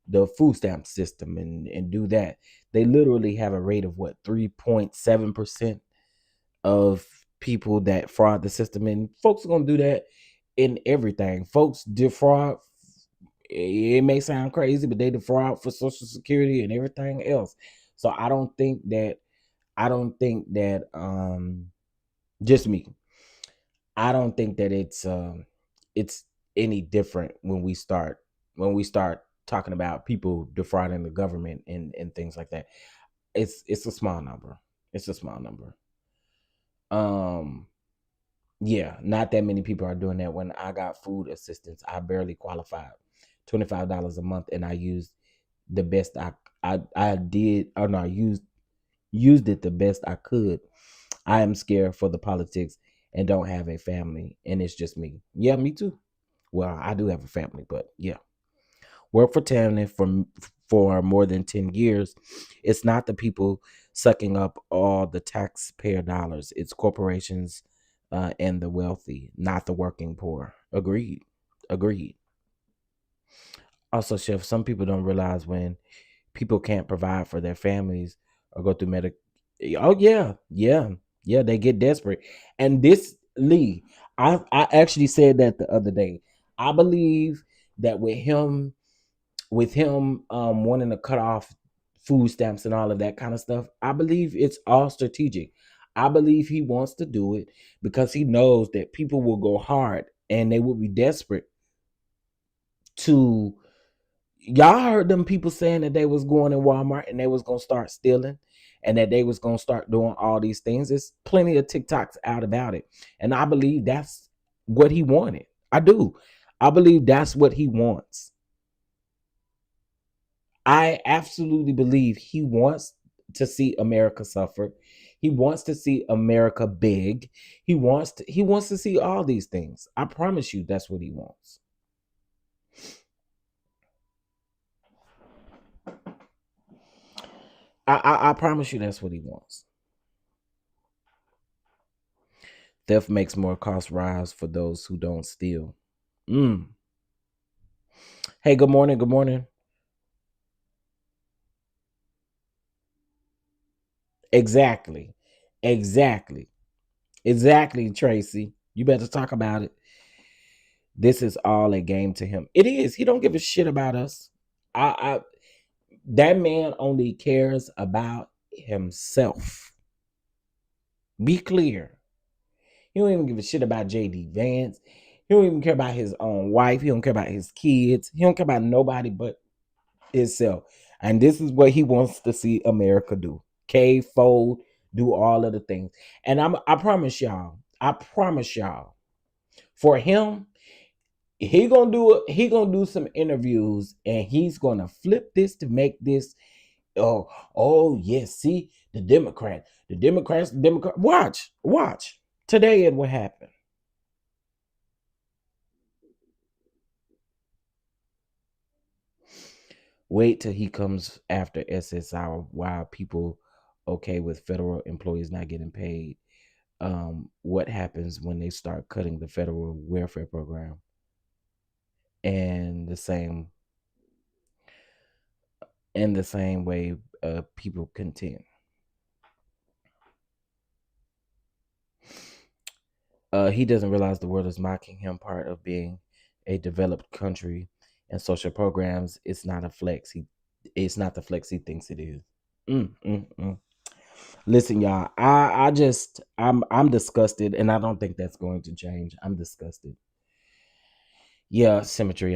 the food stamp system and do that. They literally have a rate of what, 3.7% of people that fraud the system, and folks are gonna do that in everything. Folks defraud. It may sound crazy, but they defraud for Social Security and everything else. So I don't think that just me. I don't think that it's any different when we start talking about people defrauding the government and things like that. It's a small number. It's a small number. Um yeah, not that many people are doing that. When I got food assistance, I barely qualified. $25 a month, and I used the best I did, or no, I used it the best I could. I am scared for the politics and don't have a family, and it's just me. Yeah, me too. Well, I do have a family, but yeah. Work for Tammy for more than 10 years. It's not the people sucking up all the taxpayer dollars. It's corporations and the wealthy, not the working poor. Agreed. Agreed. Also, Chef, some people don't realize when people can't provide for their families or go through medical. Oh yeah, yeah, yeah. They get desperate, and this Lee, I actually said that the other day. I believe that with him wanting to cut off food stamps and all of that kind of stuff, I believe it's all strategic. I believe he wants to do it because he knows that people will go hard and they will be desperate to. Y'all heard them people saying that they was going in Walmart and they was gonna start stealing and that they was gonna start doing all these things. There's plenty of TikToks out about it. And I believe that's what he wanted. I do. I believe that's what he wants. I absolutely believe he wants to see America suffer. He wants to see America big. He wants to see all these things. I promise you that's what he wants. I promise you that's what he wants. Theft makes more costs rise for those who don't steal. Mm. Hey, good morning. Good morning. Exactly. Exactly. Exactly, Tracy. You better talk about it. This is all a game to him. It is. He don't give a shit about us. I that man only cares about himself. Be clear. He don't even give a shit about JD Vance. He don't even care about his own wife. He don't care about his kids. He don't care about nobody but itself. And this is what he wants to see America do. Cave fold, do all of the things. And I promise y'all, for him, he gonna do some interviews and he's gonna flip this to make this. Oh yes, see the Democrat. Watch today and what happened. Wait till he comes after SSI while people okay with federal employees not getting paid. What happens when they start cutting the federal welfare program? and the same way people contend. He doesn't realize the world is mocking him. Part of being a developed country and social programs, it's not the flex he thinks it is. Mm, mm, mm. Listen, y'all, I'm disgusted, and I don't think that's going to change. I'm disgusted. Yeah, symmetry.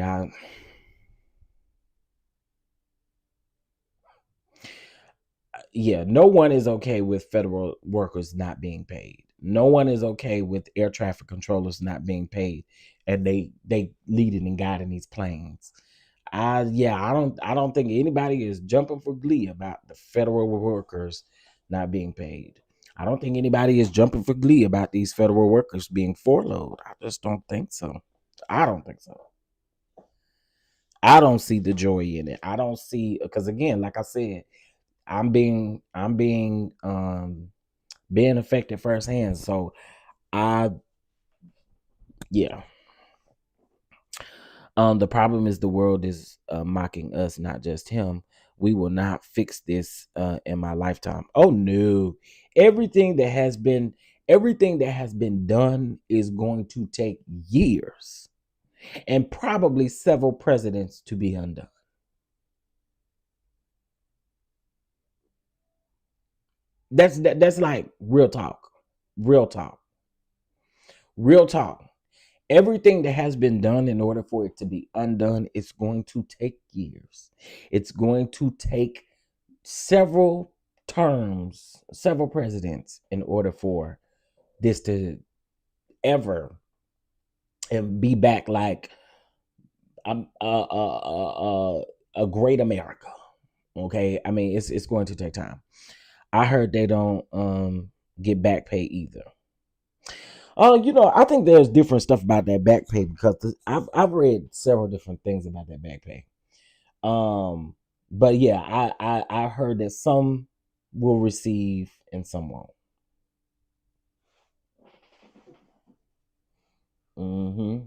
Yeah, no one is okay with federal workers not being paid. No one is okay with air traffic controllers not being paid, and they leading and guiding these planes. I don't think anybody is jumping for glee about the federal workers not being paid. I don't think anybody is jumping for glee about these federal workers being furloughed. I just don't think so. I don't think so. I don't see the joy in it. I don't see, because again, like I said, I'm being affected firsthand. So I yeah. The problem is the world is mocking us, not just him. We will not fix this in my lifetime. Oh no. Everything that has been everything that has been done is going to take years and probably several presidents to be undone. That's like real talk. Real talk. Real talk. Everything that has been done in order for it to be undone is going to take years. It's going to take several terms, several presidents in order for this to ever and be back like a great America. Okay, I mean it's going to take time. I heard they don't get back pay either. Oh, I think there's different stuff about that back pay because I've read several different things about that back pay. Um, but yeah, I heard that some will receive and some won't. Mm-hmm.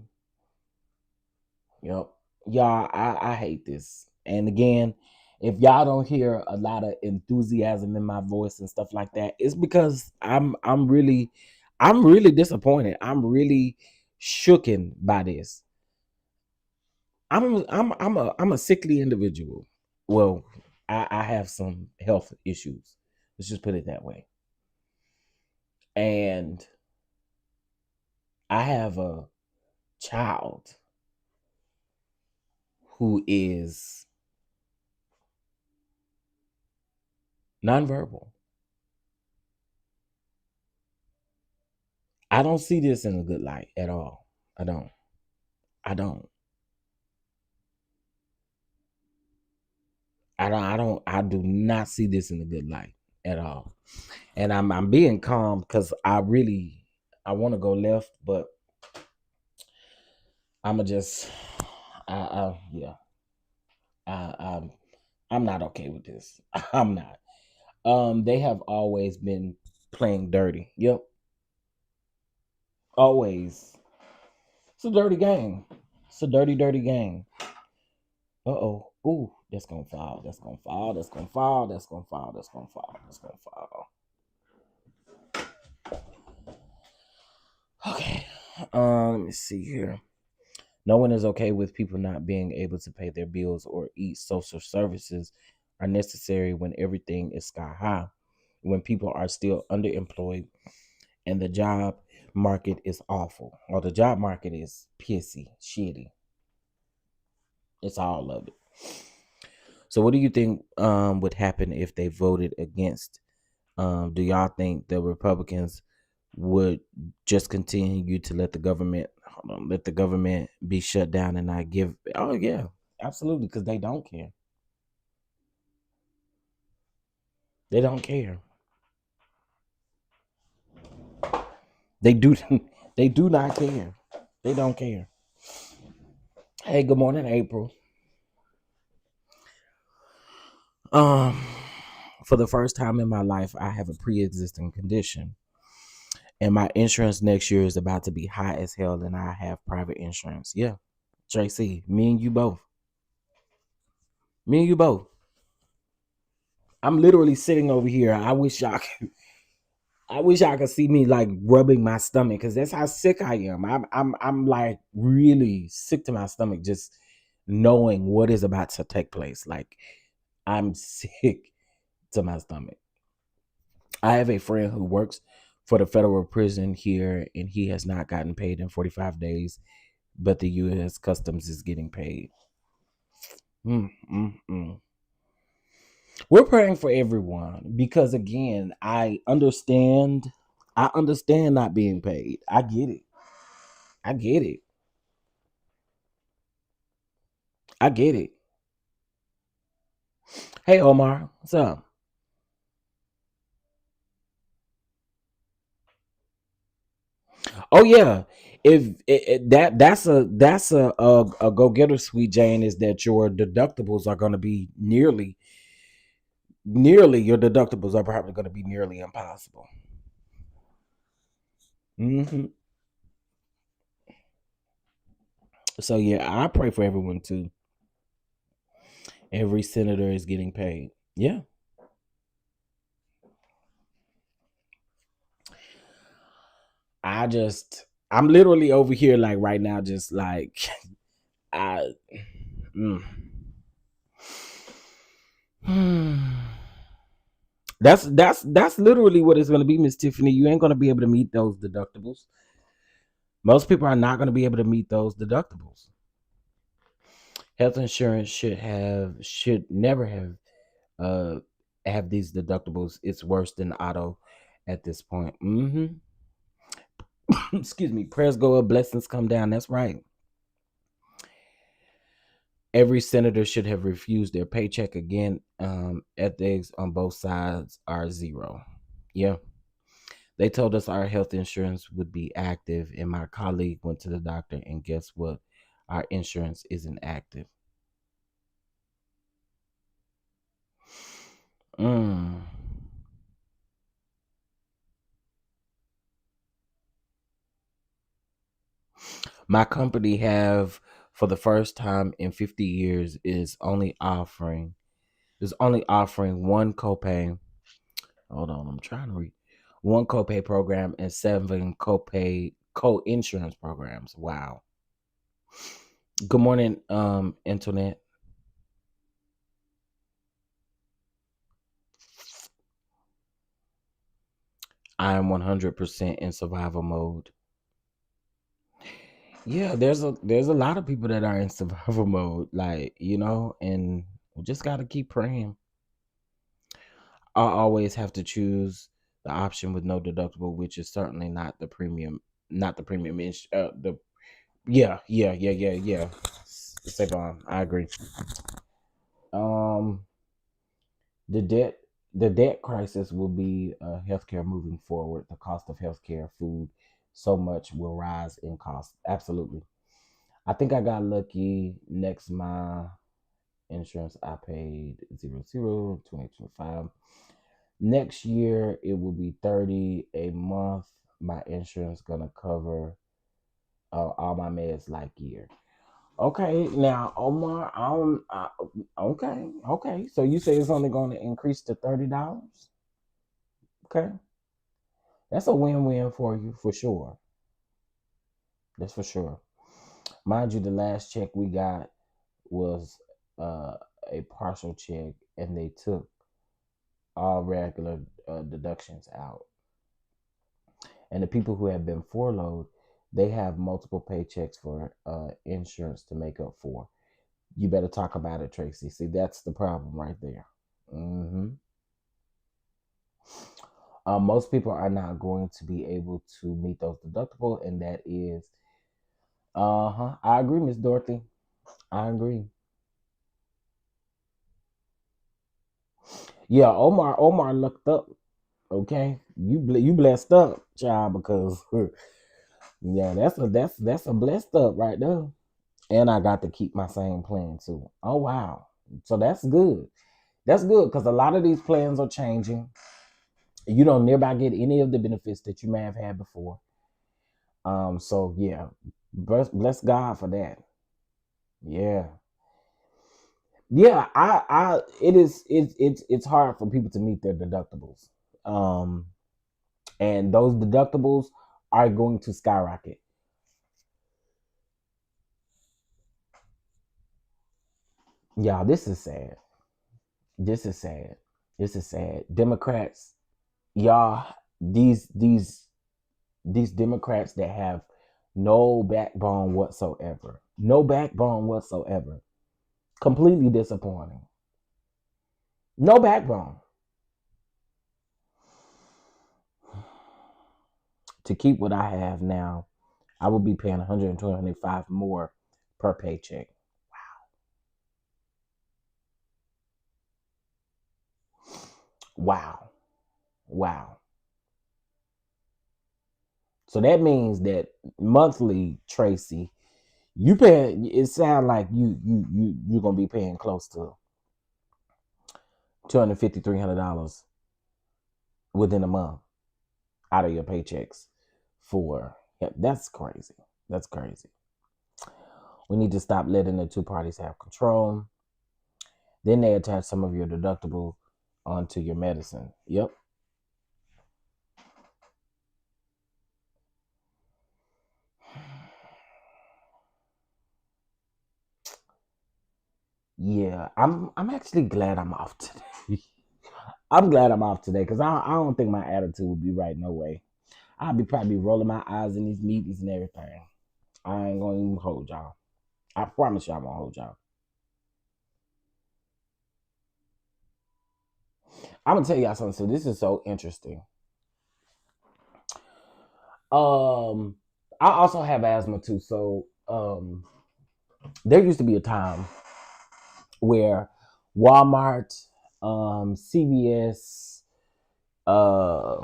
Yep. Y'all, I hate this. And again, if y'all don't hear a lot of enthusiasm in my voice and stuff like that, it's because I'm really disappointed. I'm really shooken by this. I'm a sickly individual. Well, I have some health issues. Let's just put it that way. And I have a child who is nonverbal. I don't see this in a good light at all. I don't. I don't. I do not see this in a good light at all. And I'm being calm because I want to go left, but I'ma just yeah. I I'm not okay with this. I'm not. They have always been playing dirty. Yep. Always. It's a dirty game. It's a dirty, dirty game. Uh-oh. Ooh, that's gonna fall. That's gonna fall. That's gonna fall. That's gonna fall. That's gonna fall. That's gonna fall. Okay. Let me see here. No one is okay with people not being able to pay their bills or eat. Social services are necessary when everything is sky high, when people are still underemployed and the job market is awful. Or the job market is pissy, shitty. It's all of it. So what do you think would happen if they voted against? Do y'all think the Republicans would just continue to let the government be shut down and not give? Oh yeah, absolutely, because they don't care. They don't care. They do. They do not care. They don't care. Hey, good morning, April. Um, for the first time in my life, I have a pre-existing condition, and my insurance next year is about to be high as hell, and I have private insurance. Yeah, Tracy, me and you both. Me and you both. I'm literally sitting over here. I wish I could see me like rubbing my stomach because that's how sick I am. I'm like really sick to my stomach just knowing what is about to take place. Like I'm sick to my stomach. I have a friend who works for the federal prison here and he has not gotten paid in 45 days, but the US Customs is getting paid. Mm, mm, mm. We're praying for everyone because again, I understand not being paid. I get it. I get it. I get it. Hey Omar, what's up? Oh yeah. If that's a go getter, sweet Jane, is that your deductibles are going to be nearly your deductibles are probably going to be nearly impossible. Hmm. So yeah, I pray for everyone too. Every senator is getting paid. Yeah, I'm literally over here like right now, just like I. Mm. That's literally what it's going to be, Miss Tiffany. You ain't going to be able to meet those deductibles. Most people are not going to be able to meet those deductibles. Health insurance should never uh have these deductibles. It's worse than auto at this point. Excuse me. Prayers go up, blessings come down. That's right. Every senator should have refused their paycheck again. Ethics on both sides are zero. Yeah. They told us our health insurance would be active, and my colleague went to the doctor, and guess what? Our insurance isn't active. Mm. My company have, for the first time in 50 years, is only offering one copay. Hold on, I'm trying to read. One copay program and seven copay co-insurance programs. Wow. Good morning, Internet. I am 100% in survival mode. Yeah, there's a lot of people that are in survival mode, like and we just got to keep praying. I always have to choose the option with no deductible, which is certainly not the premium. The yeah, yeah, yeah, yeah, yeah. Savon, I agree. Um, the debt crisis will be healthcare moving forward. The cost of healthcare, food, so much will rise in cost. Absolutely. I think I got lucky. Next, my insurance I paid 2025. Next year it will be 30 a month. My insurance gonna cover all my meds like year. Okay, now Omar, okay. So you say it's only going to increase to $30? Okay, that's a win-win for you for sure. That's for sure. Mind you, the last check we got was uh, a partial check, and they took all regular deductions out. And the people who have been furloughed, they have multiple paychecks for insurance to make up for. You better talk about it, Tracy. See, that's the problem right there. Hmm. Most people are not going to be able to meet those deductibles, and that is, I agree, Miss Dorothy. I agree. Yeah, Omar looked up. Okay, you blessed up, child, because yeah, that's a blessed up right there. And I got to keep my same plan too. Oh wow, so that's good. That's good because a lot of these plans are changing. You don't nearby get any of the benefits that you may have had before. So yeah, bless God for that. Yeah. Yeah, it's hard for people to meet their deductibles. Um and those deductibles are going to skyrocket. Y'all, this is sad. This is sad. This is sad. Democrats, y'all, these Democrats that have no backbone whatsoever. No backbone whatsoever. Completely disappointing. No backbone. To keep what I have now, I will be paying 125 more per paycheck. Wow. Wow. So that means that monthly, Tracy, you pay. It sounds like you're gonna be paying close to $250, $300 within a month out of your paychecks for. Yeah, that's crazy. That's crazy. We need to stop letting the two parties have control. Then they attach some of your deductible onto your medicine. Yep. Yeah, I'm actually glad I'm off today. I'm glad I'm off today because I don't think my attitude would be right. No way. I'll be probably rolling my eyes in these meetings and everything. I ain't gonna even hold y'all. I promise you, I won't hold y'all. I'm gonna tell y'all something. So this is so interesting. Um, I also have asthma too. So there used to be a time where Walmart, CVS, uh,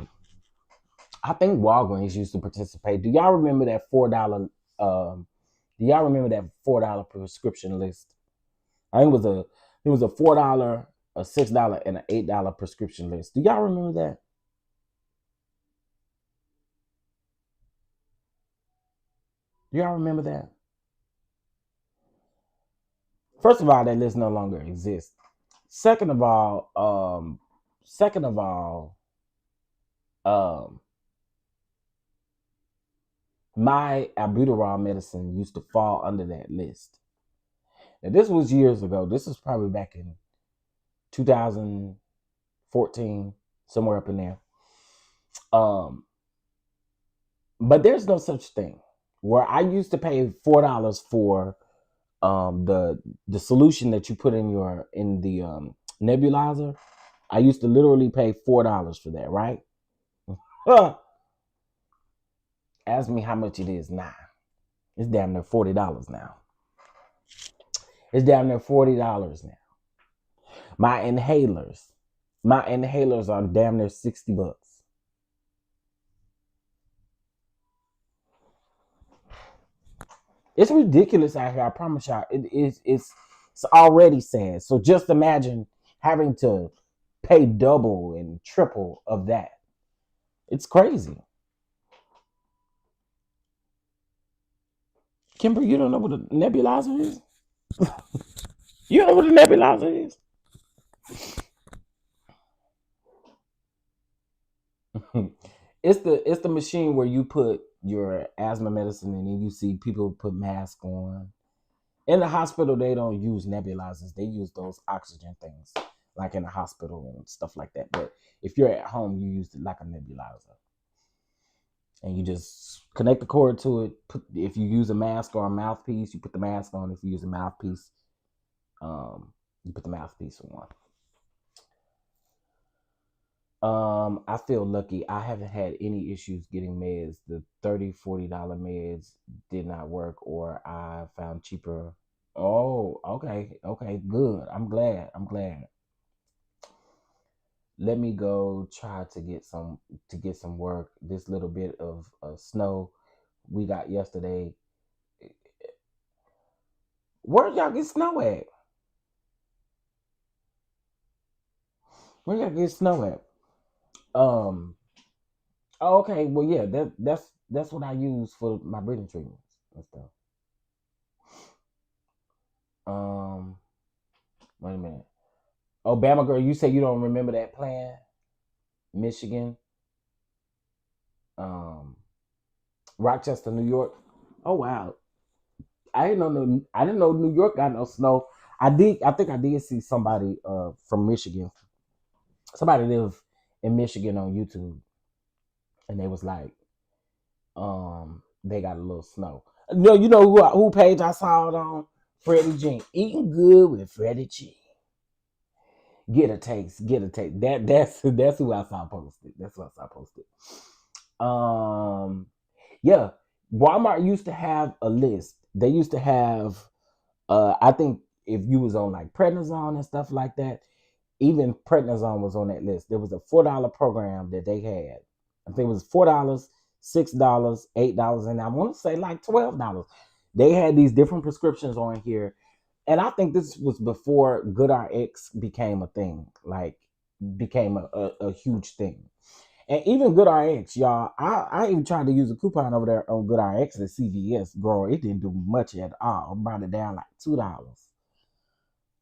I think Walgreens used to participate. Do y'all remember that $4? Do y'all remember that $4 prescription list? I think it was a $4, a $6, and an $8 prescription list. Do y'all remember that? Do y'all remember that? First of all, that list no longer exists. Second of all, second of all, um, my albuterol medicine used to fall under that list. Now, this was years ago. This was probably back in 2014, somewhere up in there. Um, but there's no such thing. Where I used to pay $4 for the solution that you put in the nebulizer. I used to literally pay $4 for that, right? Ask me how much it is now. It's damn near $40 now. It's damn near $40 now. My inhalers, my inhalers are damn near $60. It's ridiculous out here. I promise y'all. It's already sad. So just imagine having to pay double and triple of that. It's crazy. Kimber, you don't know what a nebulizer is? You don't know what a nebulizer is? It's the machine where you put your asthma medicine and then you see people put masks on. In the hospital, they don't use nebulizers. They use those oxygen things, like in the hospital and stuff like that. But if you're at home, you use it like a nebulizer, and you just connect the cord to it. If you use a mask or a mouthpiece, you put the mask on. If you use a mouthpiece, you put the mouthpiece on. I feel lucky. I haven't had any issues getting meds. The $30, $40 meds did not work, or I found cheaper. Oh, okay, okay, good. I'm glad. I'm glad. Let me go try to get some work. This little bit of snow we got yesterday. Where y'all get snow at? Where y'all get snow at? Um. Oh, okay. Well, yeah. That's what I use for my breathing treatments and stuff. Um, wait a minute. Obama girl, you say you don't remember that plan? Michigan, um, Rochester, New York. Oh wow, I didn't know. I didn't know New York got no snow. I did. I think I did see somebody from Michigan. Somebody live in Michigan on YouTube, and they was like, they got a little snow. No, you know who page I saw it on? Freddie Jean. Eating good with Freddie G. Get a taste. Get a taste. That's who I saw posted. That's who I saw posted. Yeah. Walmart used to have a list. They used to have I think if you was on like prednisone and stuff like that, even prednisone was on that list. There was a $4 program that they had. I think it was $4, $6, $8, and I want to say like $12. They had these different prescriptions on here, and I think this was before GoodRx became a thing, like became a huge thing. And even GoodRx, y'all, I even tried to use a coupon over there on GoodRx at CVS. Girl, it didn't do much at all. I brought it down like $2.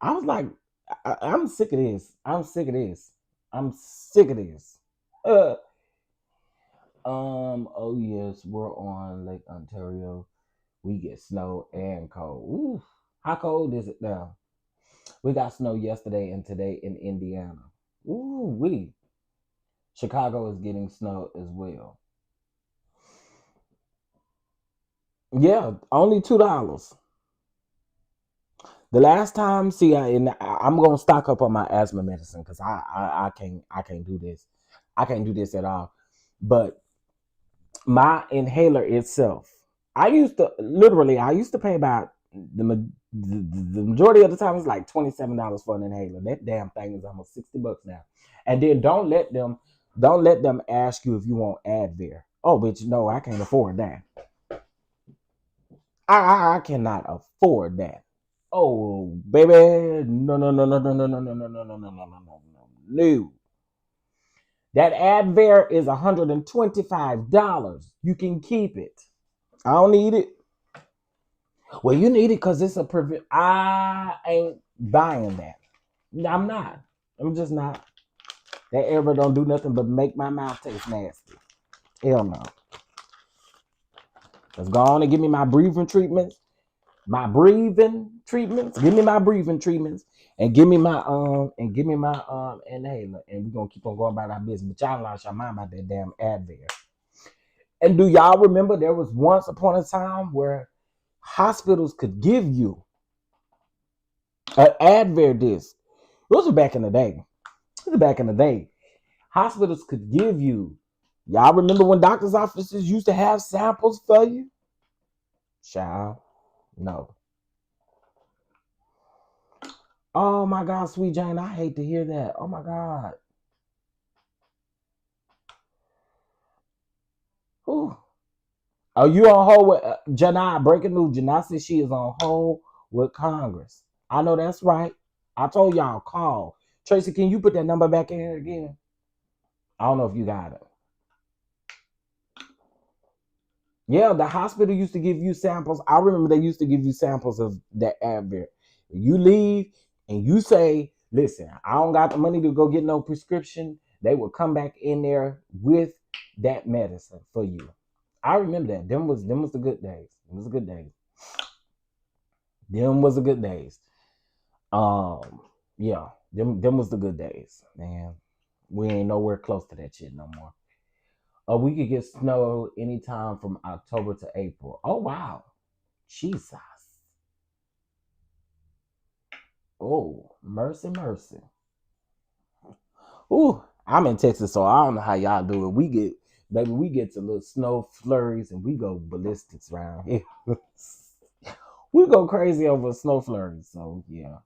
I was like, I'm sick of this. I'm sick of this. I'm sick of this. Uh, oh yes, we're on Lake Ontario. We get snow and cold. Ooh, how cold is it now? We got snow yesterday and today in Indiana. Ooh, Chicago is getting snow as well. Yeah, only $2. The last time, see, I'm gonna stock up on my asthma medicine because I can't do this. I can't do this at all. But my inhaler itself, I used to pay about the majority of the time it's like $27 for an inhaler. That damn thing is almost $60 now. And then don't let them ask you if you want Advair. Oh, bitch, no, I can't afford that. I cannot afford that. Oh, baby, no, no, no, no, no, no, no, no, no, no, no, no, no, no, no, no, no. That Advair is $125. You can keep it. I don't need it. Well, you need it because it's a prevent. I ain't buying that. I'm not. I'm just not. That ever don't do nothing but make my mouth taste nasty. Hell no. Let's go on and give me my breathing treatments. Give me my breathing treatments. And give me my inhaler. And we're gonna keep on going about our business. But y'all lost your mind about that damn Advair. And do y'all remember there was once upon a time where hospitals could give you an Advair disc? Those were back in the day. This is back in the day. Hospitals could give you. Y'all remember when doctors' offices used to have samples for you? Child, no. Oh my God, sweet Jane, I hate to hear that. Oh my God. Whew. Are you on hold with Janai? Breaking news. Janai says she is on hold with Congress. I know that's right. I told y'all, call. Tracy, can you put that number back in here again? I don't know if you got it. Yeah, the hospital used to give you samples. I remember they used to give you samples of that Advair. You leave and you say, listen, I don't got the money to go get no prescription. They will come back in there with that medicine for you. I remember that. Them was the good days. Them was the good days. Them was the good days. Yeah, them was the good days, man. We ain't nowhere close to that shit no more. We could get snow anytime from October to April. Oh wow, Jesus. Oh, mercy, mercy. Ooh, I'm in Texas, so I don't know how y'all do it. We get to little snow flurries and we go ballistics around here. We go crazy over snow flurries. So yeah.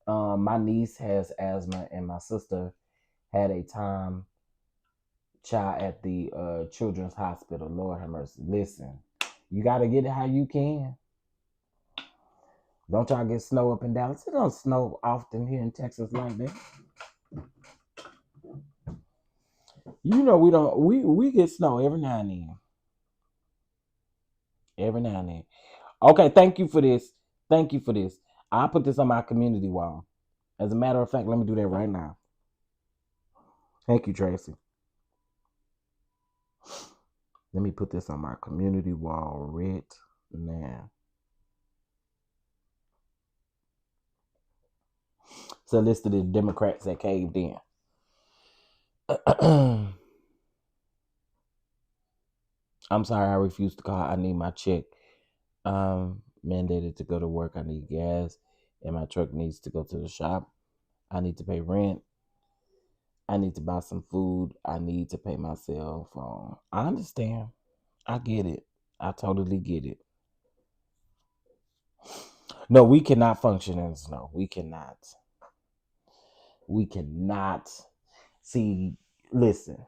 My niece has asthma, and my sister had a time child at the children's hospital. Lord have mercy. Listen, you got to get it how you can. Don't y'all get snow up in Dallas? It don't snow often here in Texas like that. You know we don't. We get snow every now and then. Every now and then. Okay, thank you for this. Thank you for this. I'll put this on my community wall. As a matter of fact, let me do that right now. Thank you, Tracy. Let me put this on my community wall right now. It's a list of the Democrats that caved in. I'm sorry, I refuse to call. I need my check. Mandated to go to work. I need gas, and my truck needs to go to the shop. I need to pay rent. I need to buy some food. I need to pay my cell phone. I understand. I get it. I totally get it. No, we cannot function in the snow. We cannot. We cannot. See, listen.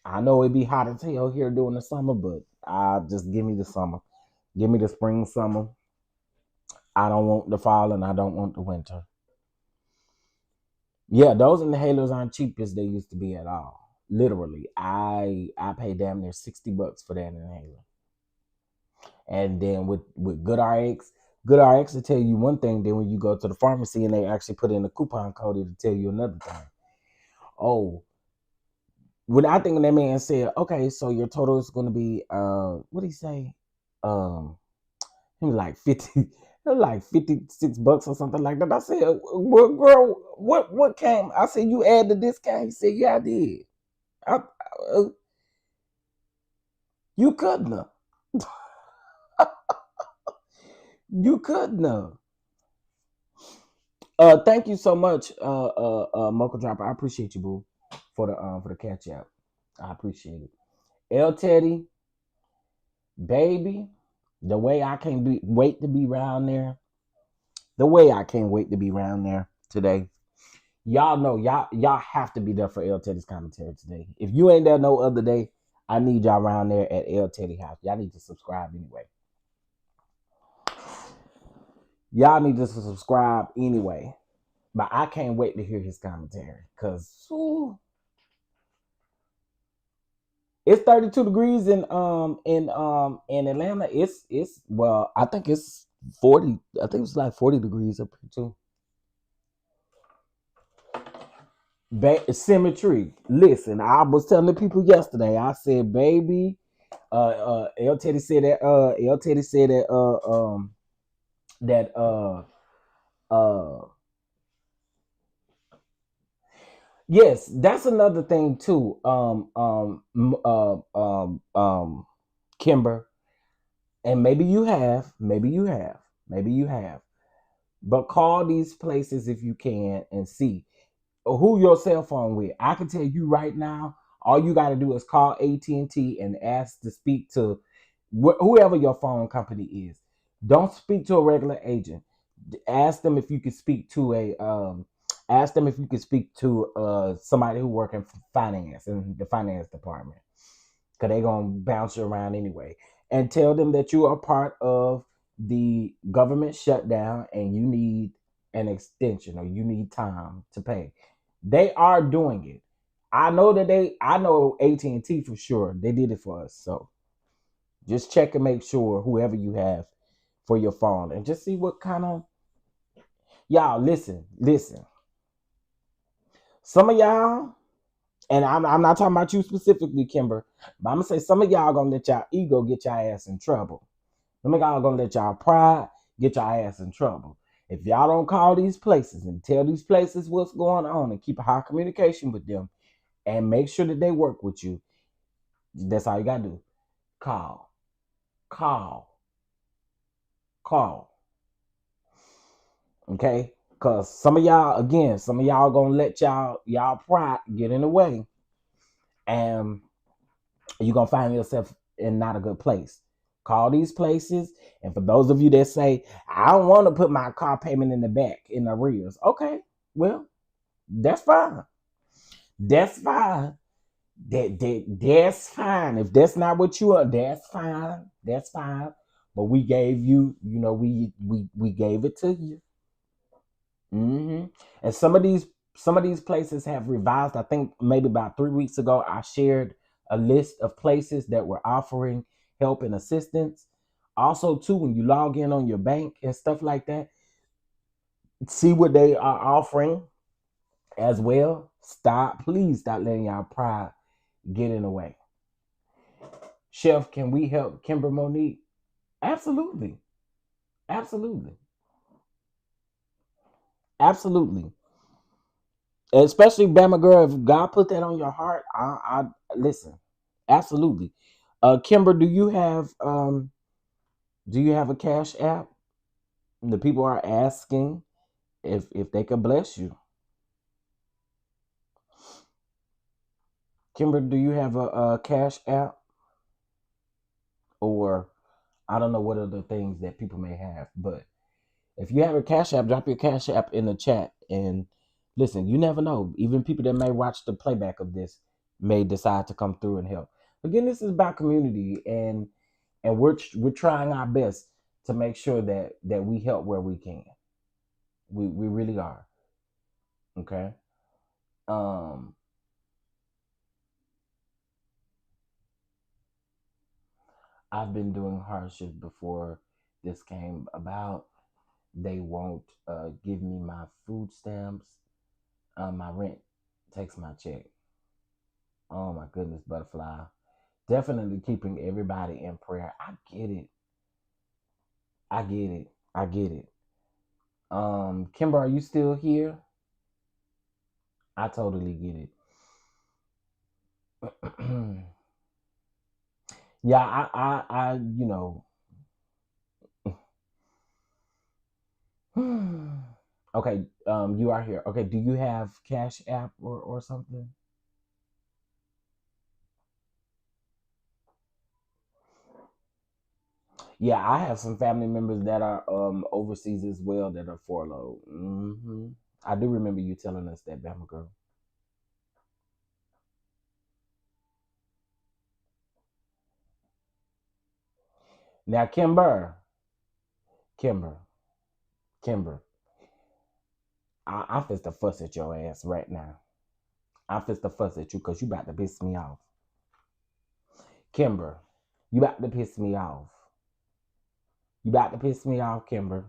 I know it'd be hot as hell here during the summer, but just give me the summer. Give me the spring, summer. I don't want the fall and I don't want the winter. Yeah, those inhalers aren't cheap as they used to be at all. Literally, I pay damn near $60 for that inhaler. And then with Good RX will tell you one thing. Then when you go to the pharmacy and they actually put in a coupon code, it'll tell you another thing. Oh, when I think when that man said, okay, so your total is going to be what did he say? He was like 50, like $56 or something like that. I said, well, girl, what came? I said, you add the discount. He said, yeah, I did. Uh, you couldn't have. You couldn't have. Thank you so much, Mocha Dropper. I appreciate you, boo, for the catch up. I appreciate it. L Teddy, baby, the way I can't wait to be around there. The way I can't wait to be around there today. Y'all know y'all have to be there for L Teddy's commentary today. If you ain't there no other day, I need y'all around there at L Teddy house. Y'all need to subscribe anyway. Y'all need to subscribe anyway. But I can't wait to hear his commentary because it's 32 degrees in Atlanta. It's well, I think it's 40. I think it's like 40 degrees up here too. Symmetry. Listen, I was telling the people yesterday. I said, baby, L Teddy said that. L Teddy said that. That. Yes, that's another thing too. Kimber, and maybe you have, but call these places if you can and see who your cell phone with. I can tell you right now, all you got to do is call AT&T and ask to speak to whoever your phone company is. Don't speak to a regular agent. Ask them if you could speak to somebody who work in finance in the finance department, because they're gonna bounce you around anyway. And tell them that you are part of the government shutdown and you need an extension or you need time to pay. They are doing it. I know AT&T for sure. They did it for us. So just check and make sure whoever you have for your phone and just see what kind of y'all listen. Some of y'all, and I'm not talking about you specifically, Kimber, but I'm gonna say some of y'all gonna let y'all ego get y'all ass in trouble. Some of y'all gonna let y'all pride get y'all ass in trouble. If y'all don't call these places and tell these places what's going on and keep a high communication with them and make sure that they work with you, that's all you gotta do. Call. Okay? Because some of y'all gonna let y'all pride get in the way, and you're gonna find yourself in not a good place. Call these places, and for those of you that say, I don't want to put my car payment in the back in arrears, okay, well, that's fine. That's fine. That's fine. If that's not what you are, that's fine. That's fine. But we gave you, we gave it to you. And some of these places have revised. I think maybe about 3 weeks ago, I shared a list of places that were offering help and assistance. Also, too, when you log in on your bank and stuff like that, see what they are offering as well. Please stop letting y'all pride get in the way. Chef, can we help Kimber Monique? Absolutely. Absolutely. Absolutely. Especially Bama girl, if God put that on your heart, I listen. Absolutely. Kimber, do you have a cash app? The people are asking if they could bless you. Kimber, do you have a cash app? Or I don't know what other things that people may have, but if you have a cash app, drop your cash app in the chat. And listen, you never know. Even people that may watch the playback of this may decide to come through and help. Again, this is about community, and we're trying our best to make sure that we help where we can. We really are. Okay. Um, I've been doing hardship before this came about. They won't give me my food stamps. My rent takes my check. Oh my goodness, butterfly. Definitely keeping everybody in prayer. I get it. I get it. I get it. Kimber, are you still here? I totally get it. Yeah, you know. Okay, you are here. Okay, do you have Cash App or something? Yeah, I have some family members that are overseas as well that are furloughed. I do remember you telling us that, Bama girl. Now, Kimber, Kimber, I'm just to fuss at your ass right now. I'm just to fuss at you because you about to piss me off. Kimber, you about to piss me off. You about to piss me off, Kimber.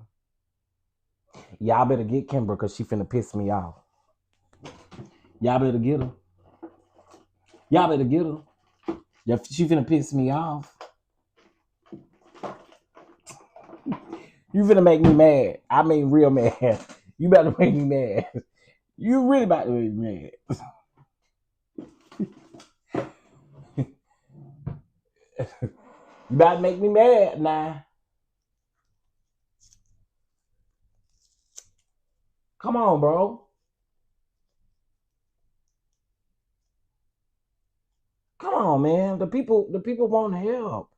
Y'all better get Kimber because she finna piss me off. Y'all better get her. Y'all better get her. Yeah, she finna piss me off. You finna make me mad. I mean, real mad. You better make me mad. You really about to make me mad. You about to make me mad now. Come on, bro. Come on, man. The people want to help.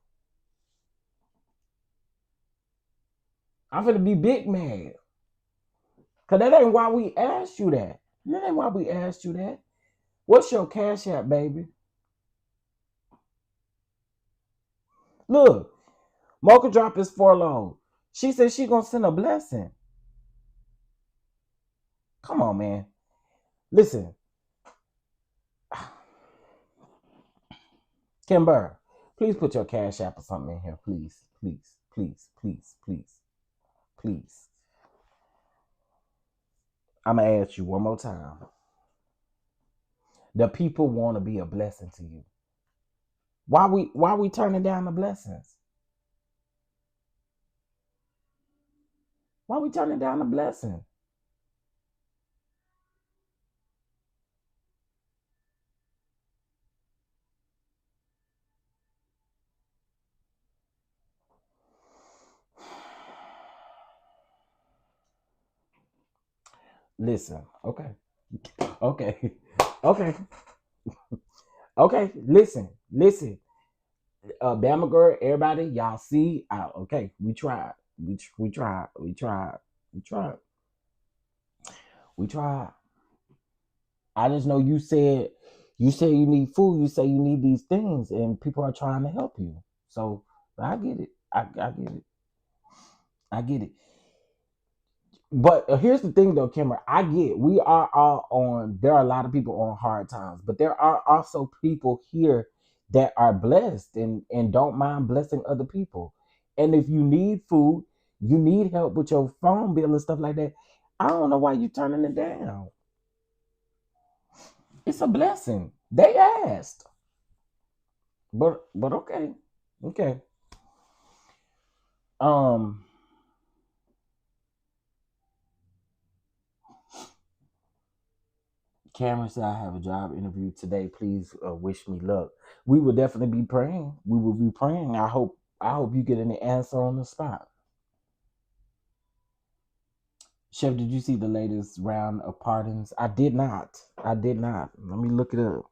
I'm finna be big mad. Cause that ain't why we asked you that. That ain't why we asked you that. What's your cash app, baby? Look, Mocha Drop is furloughed. She said she gonna send a blessing. Come on, man. Listen, Kimber, please put your cash app or something in here, please, please, please, please, please, please. I'm gonna ask you one more time. The people want to be a blessing to you. Why we turning down the blessings? Why we turning down the blessing? Listen, okay, okay, okay, okay. Listen. Bama girl, everybody, y'all see, okay, we tried, we tried, we tried, we tried, we tried. I just know you said you need food, you say you need these things, and people are trying to help you. So I get it. I get it. I get it. But here's the thing, though, Kimber. I get we are all on. There are a lot of people on hard times, but there are also people here that are blessed and don't mind blessing other people. And if you need food, you need help with your phone bill and stuff like that, I don't know why you turning it down. It's a blessing. They asked. But okay. Okay. Um Cameron said I have a job interview today. Please wish me luck. We will definitely be praying. We will be praying. I hope you get an answer on the spot. Chef, did you see the latest round of pardons? I did not. I did not. Let me look it up.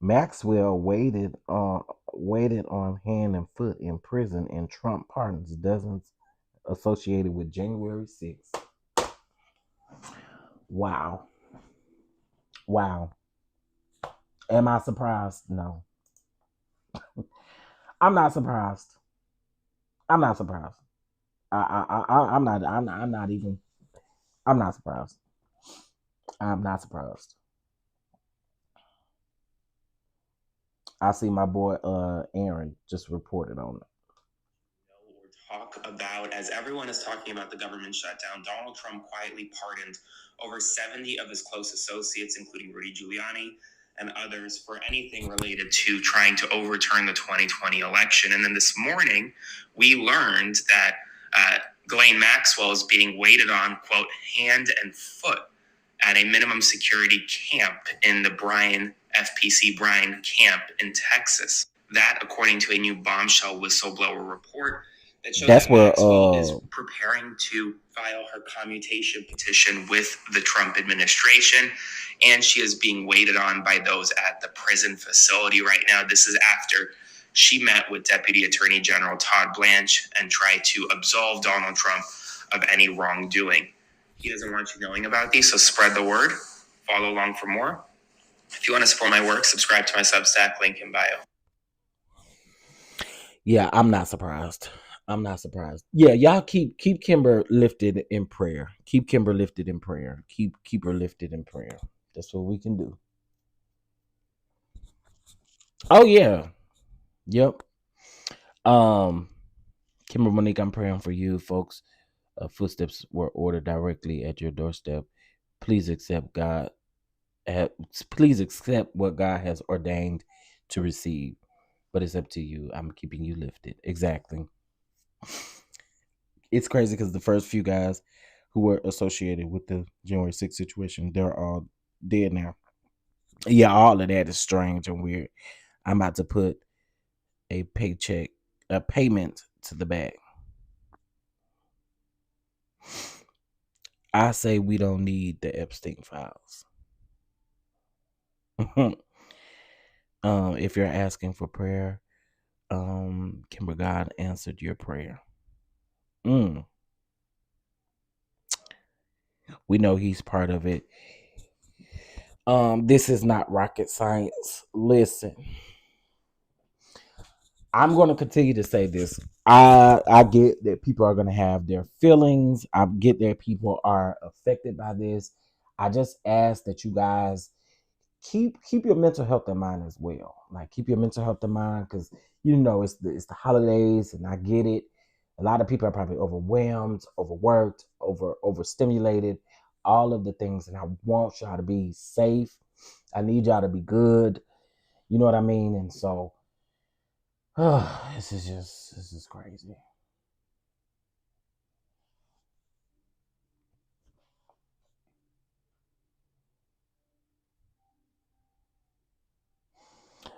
Maxwell waited on hand and foot in prison, and Trump pardons dozens associated with January 6th. Wow. Wow. Am I surprised? No. I'm not surprised. I'm not surprised. I'm not even. I'm not surprised. I'm not surprised. I see my boy Aaron just reported on it. Or talk about, as everyone is talking about the government shutdown, Donald Trump quietly pardoned over 70 of his close associates, including Rudy Giuliani and others, for anything related to trying to overturn the 2020 election. And then this morning, we learned that Ghislaine Maxwell is being waited on, quote, hand and foot at a minimum security camp in the FPC Bryan camp in Texas. That, according to a new bombshell whistleblower report that shows That's that where Maxwell is preparing to file her commutation petition with the Trump administration, and she is being waited on by those at the prison facility right now. This is after she met with Deputy Attorney General Todd Blanche and tried to absolve Donald Trump of any wrongdoing. He doesn't want you knowing about these, so spread the word. Follow along for more. If you want to support my work, subscribe to my Substack, link in bio. Yeah, I'm not surprised. I'm not surprised. Yeah, y'all keep Kimber lifted in prayer. Keep Kimber lifted in prayer. Keep her lifted in prayer. That's what we can do. Oh yeah. Yep. Kimber Monique, I'm praying for you, folks. Footsteps were ordered directly at your doorstep. Please accept God. Please accept what God has ordained to receive. But it's up to you. I'm keeping you lifted. Exactly. It's crazy because the first few guys who were associated with the January 6th situation, they're all dead now. Yeah, all of that is strange and weird. I'm about to put a payment to the back. I say we don't need the Epstein files. If you're asking for prayer, Kimber, God answered your prayer. We know he's part of it. This is not rocket science. Listen, I'm going to continue to say this. I get that people are going to have their feelings. I get that people are affected by this. I just ask that you guys keep your mental health in mind as well. Like keep your mental health in mind because it's the holidays, and I get it. A lot of people are probably overwhelmed, overworked, overstimulated, all of the things, and I want y'all to be safe. I need y'all to be good. You know what I mean? And so, this is crazy.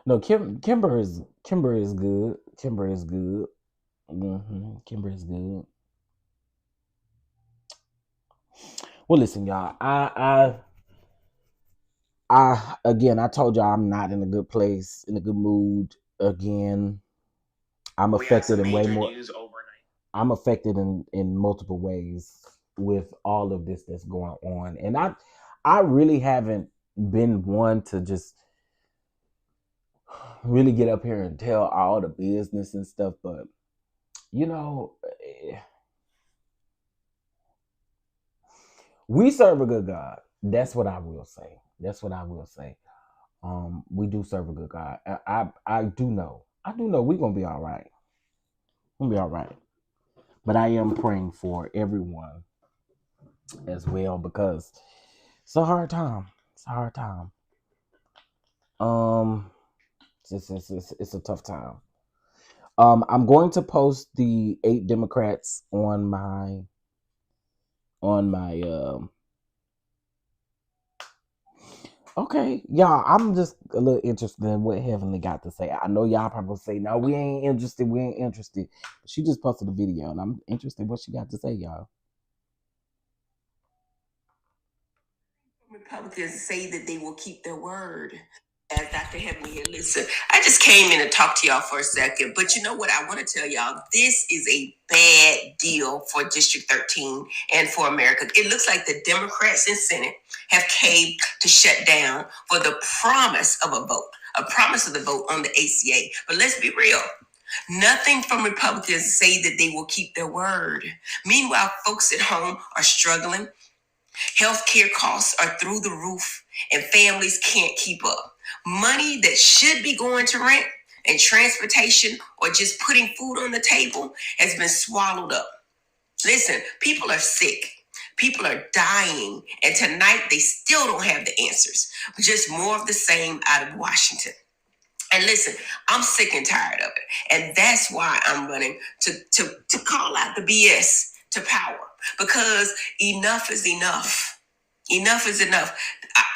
No, Kimber is good. Kimber is good. Kimber is good. Well, listen, y'all. I told y'all I'm not in a good place, in a good mood. Again, I'm affected in way more. I'm affected in multiple ways with all of this that's going on, and I really haven't been one to just really get up here and tell all the business and stuff, but you know, we serve a good God. That's what I will say. That's what I will say. We do serve a good God. I do know. I do know we're gonna be all right. We're gonna be all right. But I am praying for everyone as well because it's a hard time. It's a hard time. Um, it's a tough time. I'm going to post the 8 Democrats on my. Okay, y'all. I'm just a little interested in what Heavenly got to say. I know y'all probably say, "No, we ain't interested. We ain't interested." But she just posted a video, and I'm interested in what she got to say, y'all. Republicans say that they will keep their word. As Dr. Heavenly here, listen, I just came in to talk to y'all for a second, but you know what I want to tell y'all? This is a bad deal for District 13 and for America. It looks like the Democrats in Senate have caved to shut down for the promise of a vote, a promise of the vote on the ACA. But let's be real. Nothing from Republicans say that they will keep their word. Meanwhile, folks at home are struggling. Healthcare costs are through the roof and families can't keep up. Money that should be going to rent and transportation or just putting food on the table has been swallowed up. Listen, people are sick. People are dying. And tonight they still don't have the answers. Just more of the same out of Washington. And listen, I'm sick and tired of it. And that's why I'm running to call out the BS to power. Because enough is enough. Enough is enough.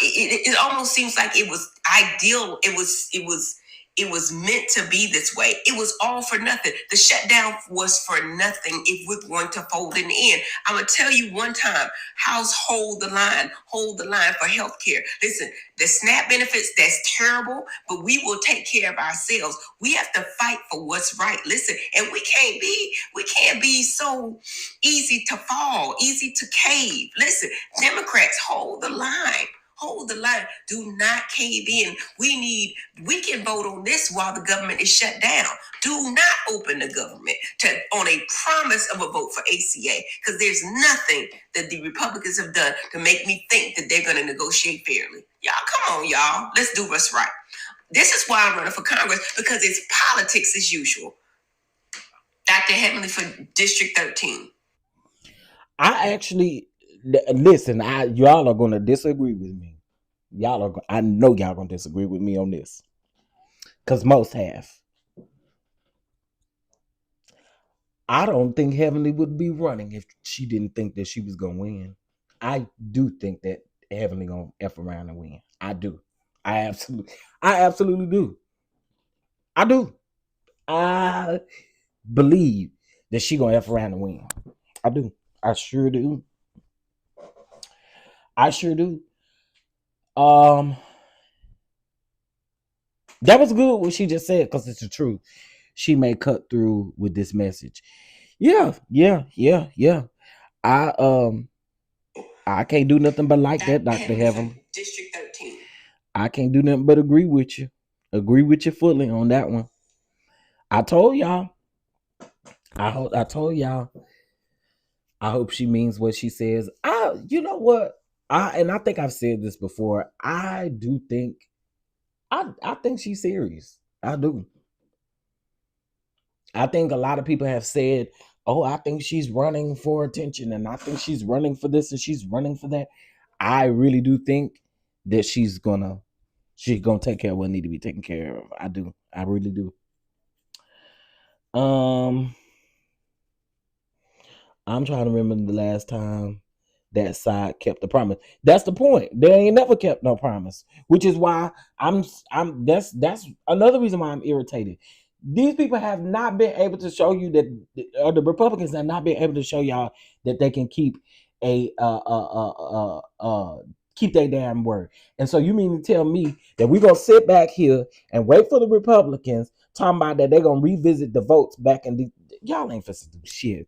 It almost seems like it was ideal. It was meant to be this way. It was all for nothing. The shutdown was for nothing if we're going to fold in the end. I'm going to tell you one time, house hold the line for healthcare. Listen, the SNAP benefits, that's terrible, but we will take care of ourselves. We have to fight for what's right. Listen, and we can't be so easy to fall, easy to cave. Listen, Democrats, hold the line. Hold the line. Do not cave in. We can vote on this while the government is shut down. Do not open the government on a promise of a vote for ACA, because there's nothing that the Republicans have done to make me think that they're going to negotiate fairly. Y'all, come on, y'all. Let's do what's right. This is why I'm running for Congress, because it's politics as usual. Dr. Heavenly for District 13. I actually listen. Y'all are gonna disagree with me. I know y'all gonna disagree with me on this, because most have. I don't think Heavenly would be running if she didn't think that she was gonna win. I do think that Heavenly gonna f around and win. I do. I absolutely do. I do. I believe that she gonna f around and win. I do. I sure do. I sure do. Um, that was good what she just said, because it's the truth. She may cut through with this message. Yeah. I can't do nothing but like that, Dr. Heaven. District 13. I can't do nothing but agree with you. Agree with you fully on that one. I told y'all. I told y'all. I hope she means what she says. You know what? I think I've said this before. I think she's serious. I do. I think a lot of people have said, "Oh, I think she's running for attention, and I think she's running for this, and she's running for that." I really do think that she's gonna take care of what need to be taken care of. I do. I really do. I'm trying to remember the last time that side kept the promise. That's the point. They ain't never kept no promise, which is why that's another reason why I'm irritated. These people have not been able to show you that, or the Republicans have not been able to show y'all that they can keep a keep their damn word. And so you mean to tell me that we're gonna sit back here and wait for the Republicans talking about that they're gonna revisit the votes back in y'all ain't supposed to do shit.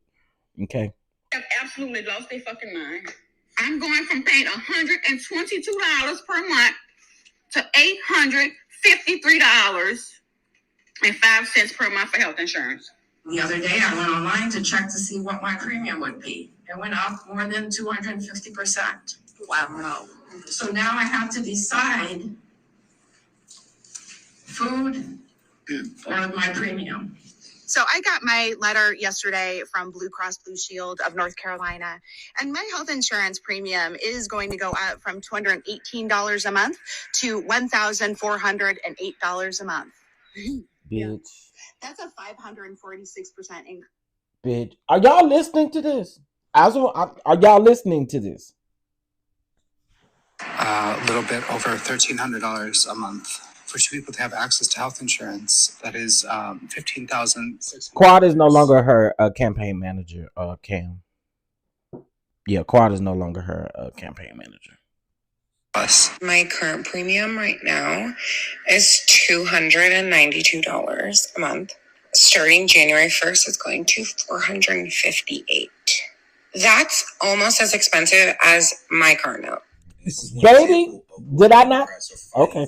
Okay. Have absolutely lost their fucking mind. I'm going from paying $122 per month to $853.05 per month for health insurance. The other day, I went online to check to see what my premium would be. It went up more than 250%. Wow. So now I have to decide food or my premium. So I got my letter yesterday from Blue Cross Blue Shield of North Carolina, and my health insurance premium is going to go up from $218 a month to $1,408 a month. Bitch. That's a 546% increase. Bitch. Are y'all listening to this? Are y'all listening to this? A little bit over $1,300 a month for two people to have access to health insurance. That is $15,600. Quad is no longer her campaign manager, Cam. Yeah, Quad is no longer her campaign manager. My current premium right now is $292 a month. Starting January 1st, it's going to $458. That's almost as expensive as my car note. Baby, did I not? Okay.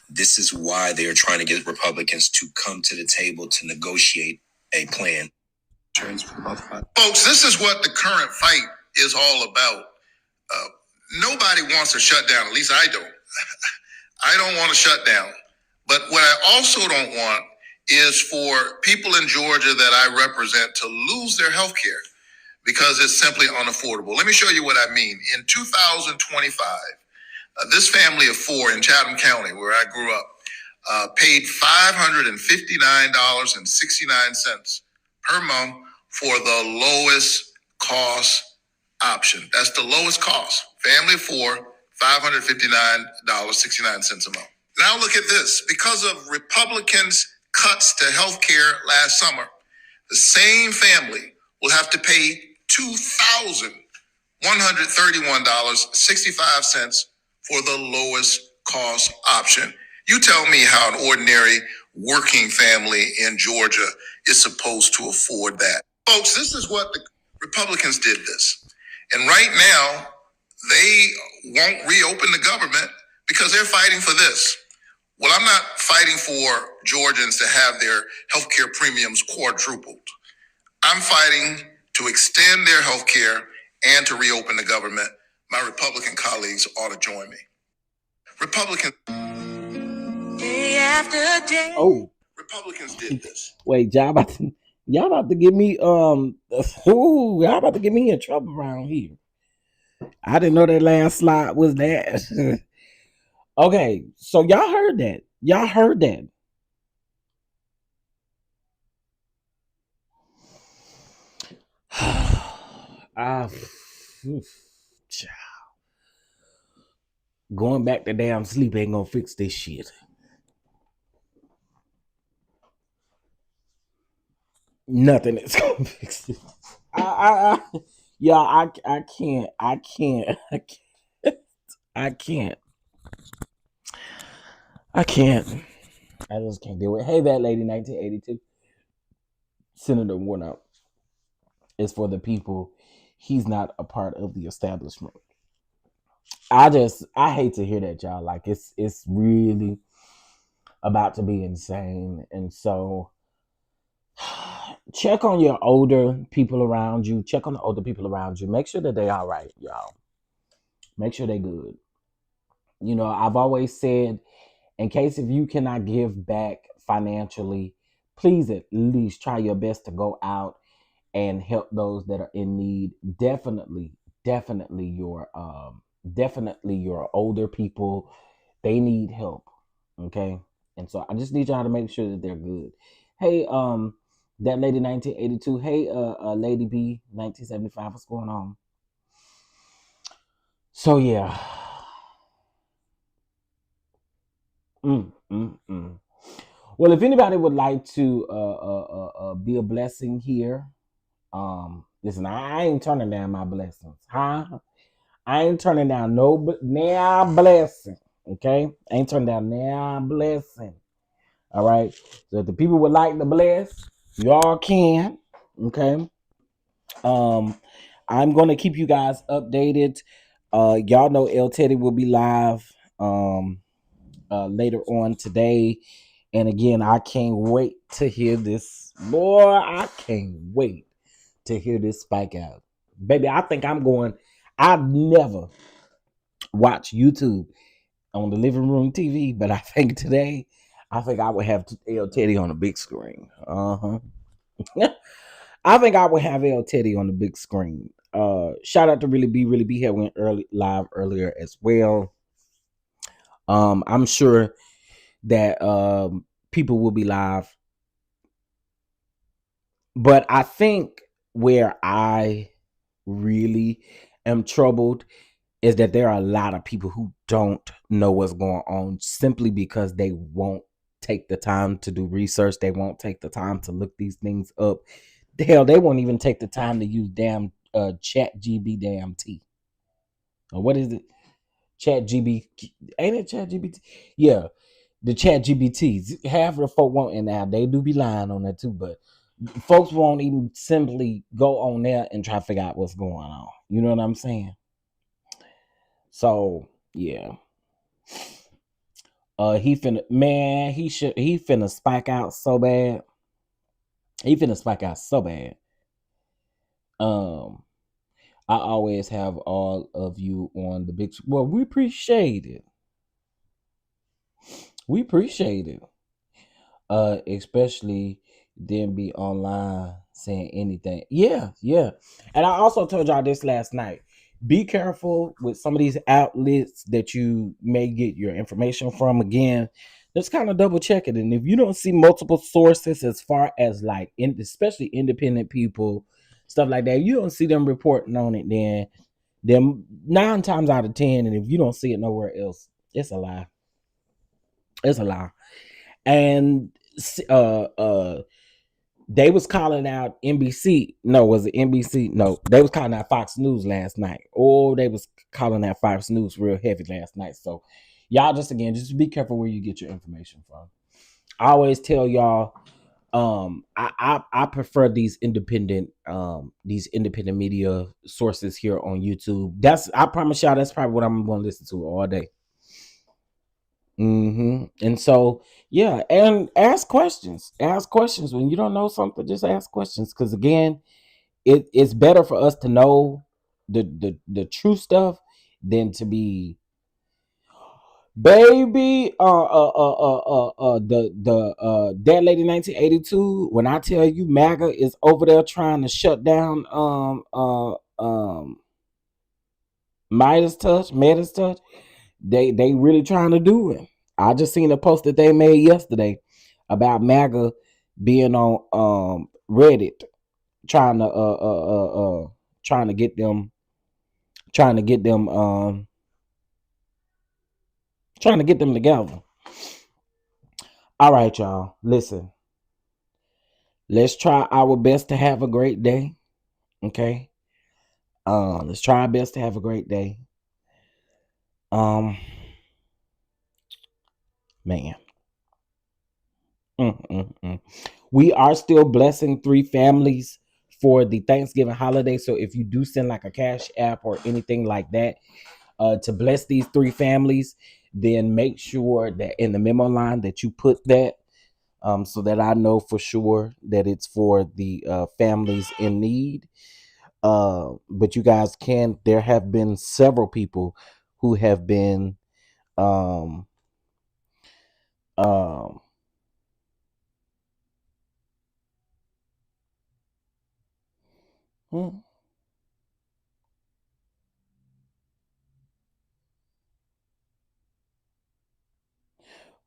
This is why they are trying to get Republicans to come to the table to negotiate a plan. Folks, this is what the current fight is all about. Nobody wants a shutdown. At least I don't. I don't want a shutdown. But what I also don't want is for people in Georgia that I represent to lose their health care because it's simply unaffordable. Let me show you what I mean. In 2025, this family of four in Chatham County, where I grew up, paid $559.69 per month for the lowest cost option. That's the lowest cost. Family of four, $559.69 a month. Now look at this. Because of Republicans' cuts to health care last summer, the same family will have to pay $2,131.65 for the lowest cost option. You tell me how an ordinary working family in Georgia is supposed to afford that. Folks, this is what the Republicans did this. And right now, they won't reopen the government because they're fighting for this. Well, I'm not fighting for Georgians to have their healthcare premiums quadrupled. I'm fighting to extend their healthcare and to reopen the government. My Republican colleagues ought to join me. Republicans. Day after day. Oh, Republicans did this. Wait, y'all about to get me y'all about to get me in trouble around here. I didn't know that last slide was that. Okay, so y'all heard that. Y'all heard that. Going back to damn sleep ain't gonna fix this shit. Nothing is gonna fix it. I can't. I just can't do it. Hey, that lady, 1982. Senator Warnock is for the people. He's not a part of the establishment. I hate to hear that, y'all. Like it's really about to be insane. And so check on your older people around you. Check on the older people around you. Make sure that they all right, y'all. Make sure they good. You know, I've always said, in case if you cannot give back financially, please at least try your best to go out and help those that are in need. Definitely your older people. They need help. Okay. And so I just need y'all to make sure that they're good. Hey, that lady 1982. Hey, Lady B 1975. What's going on? So yeah. Well, if anybody would like to be a blessing here, listen, I ain't turning down my blessings, huh? I ain't turning down no blessing, okay? I ain't turning down no blessing, all right? So if the people would like to bless, y'all can, okay? I'm going to keep you guys updated. Y'all know El Teddy will be live later on today. And again, I can't wait to hear this Boy, I can't wait to hear this spike out. Baby, I think I'm going. I've never watched YouTube on the living room TV, but I think today, I think I would have L Teddy on the big screen. I think I would have L Teddy on the big screen. Shout out to Really Be here went early live earlier as well. I'm sure that people will be live, but I think where I really am troubled is that there are a lot of people who don't know what's going on simply because they won't take the time to do research. They won't take the time to look these things up. Hell, they won't even take the time to use damn chat GB damn T. Or what is it? Chat GB, ain't it chat GBT? Yeah, the chat GBTs. Half of the folk won't, and now they do be lying on that too, but folks won't even simply go on there and try to figure out what's going on. You know what I'm saying? So yeah. He finna spike out so bad. He finna spike out so bad. I always have all of you on the big. Well, we appreciate it. We appreciate it. Especially then be online saying anything. Yeah, yeah. And I also told y'all this last night. Be careful with some of these outlets that you may get your information from. Again, just kind of double check it. And if you don't see multiple sources as far as like especially independent people, stuff like that, you don't see them reporting on it, then them 9 times out of 10, and if you don't see it nowhere else, it's a lie. It's a lie. And they was calling out NBC. No, was it NBC? No, they was calling out Fox News last night. Oh, they was calling out Fox News real heavy last night. So y'all just be careful where you get your information from. I always tell y'all, I prefer these independent media sources here on YouTube. I promise y'all that's probably what I'm gonna listen to all day. And so yeah, and ask questions. Ask questions when you don't know something. Just ask questions, because again, it's better for us to know the true stuff than to be baby. The Dead Lady 1982. When I tell you, MAGA is over there trying to shut down Midas Touch. They really trying to do it. I just seen a post that they made yesterday about MAGA being on Reddit trying to get them together. All right, y'all. Listen. Let's try our best to have a great day. Okay? Let's try our best to have a great day. Man. We are still blessing 3 families for the Thanksgiving holiday. So if you do send like a cash app or anything like that to bless these 3 families, then make sure that in the memo line that you put that so that I know for sure that it's for the families in need. But you guys there have been several people who have been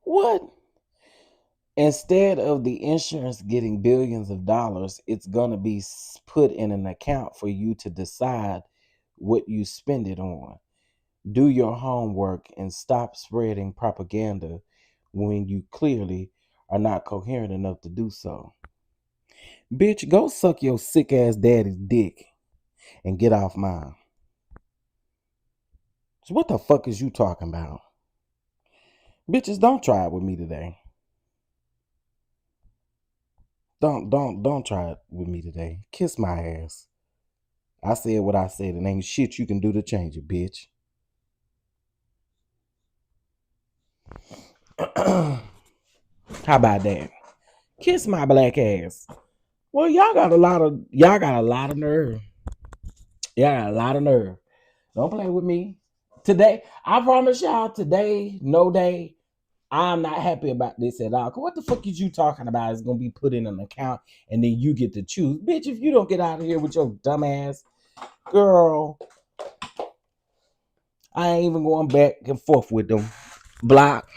what? Instead of the insurance getting billions of dollars, it's going to be put in an account for you to decide what you spend it on. Do your homework and stop spreading propaganda when you clearly are not coherent enough to do so. Bitch, go suck your sick ass daddy's dick and get off mine. So what the fuck is you talking about? Bitches, don't try it with me today. Don't try it with me today. Kiss my ass. I said what I said, and ain't shit you can do to change it, bitch. How about that? Kiss my black ass. Well, y'all got a lot of nerve. Y'all got a lot of nerve. Don't play with me. Today, I promise y'all, today, no day, I'm not happy about this at all. Cause what the fuck is you talking about? It's gonna be put in an account and then you get to choose. Bitch, if you don't get out of here with your dumb ass, girl, I ain't even going back and forth with them. Block.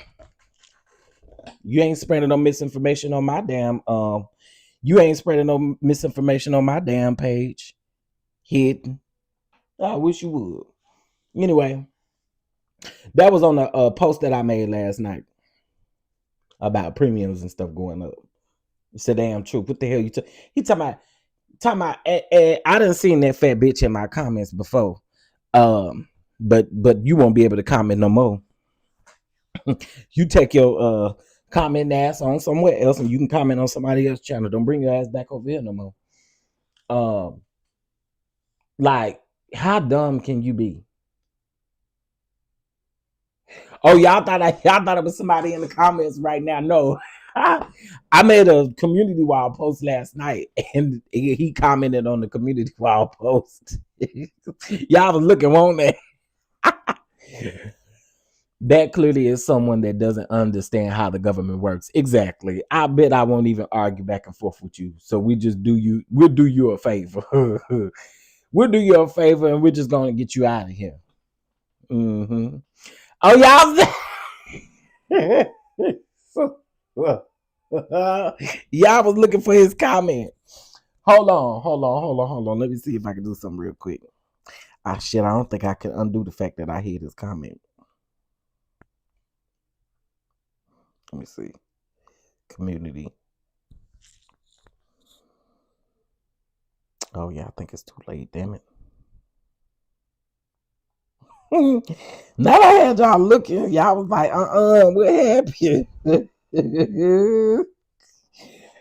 You ain't spreading no misinformation on my damn you ain't spreading no misinformation on my damn page. Hidden. I wish you would. Anyway, that was on the post that I made last night about premiums and stuff going up. It's the damn truth. What the hell you he talking about I done seen that fat bitch in my comments before. But you won't be able to comment no more. You take your comment ass on somewhere else and you can comment on somebody else's channel. Don't bring your ass back over here no more. Like, how dumb can you be? Oh, y'all thought it was somebody in the comments right now. No. I made a community wall post last night and he commented on the community wall post. Y'all was looking, won't they? That clearly is someone that doesn't understand how the government works. Exactly. I bet I won't even argue back and forth with you. So we'll do you a favor. We'll do you a favor and we're just gonna get you out of here. Mm-hmm. Oh, y'all y'all was looking for his comment. Hold on. Let me see if I can do something real quick. I don't think I can undo the fact that I hit his comment. Let me see. Community. Oh yeah, I think it's too late, damn it. Now I had y'all looking, y'all was like, what happened?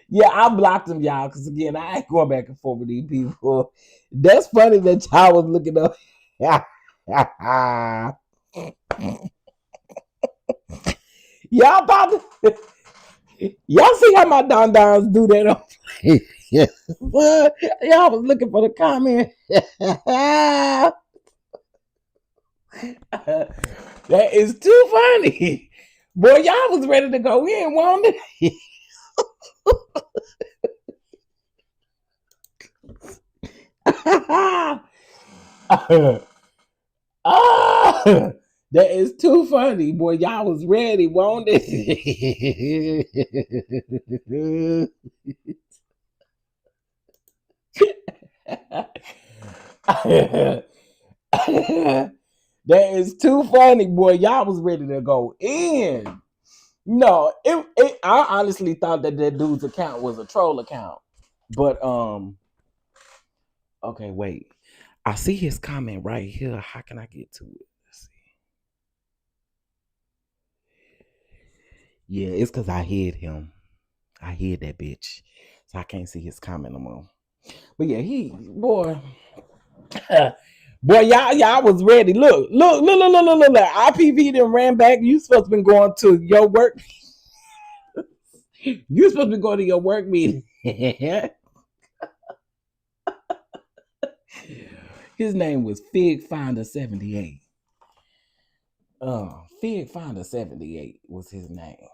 Yeah, I blocked them, y'all, because again, I ain't going back and forth with these people. That's funny that y'all was looking up. Y'all thought y'all see how my DonDons do that? Yeah. What? Y'all was looking for the comment. That is too funny. Boy, y'all was ready to go in, wasn't it? That is too funny. Boy, y'all was ready, wasn't it? That is too funny, boy. Y'all was ready to go in. No, I honestly thought that dude's account was a troll account. But okay, wait. I see his comment right here. How can I get to it? Let's see. Yeah, it's because I hid him. I hid that bitch. So I can't see his comment no more. But yeah, boy, y'all was ready. Look. IPV then ran back. You supposed to be going to your work. You supposed to be going to your work meeting. His name was Fig Finder 78. Fig Finder 78 was his name.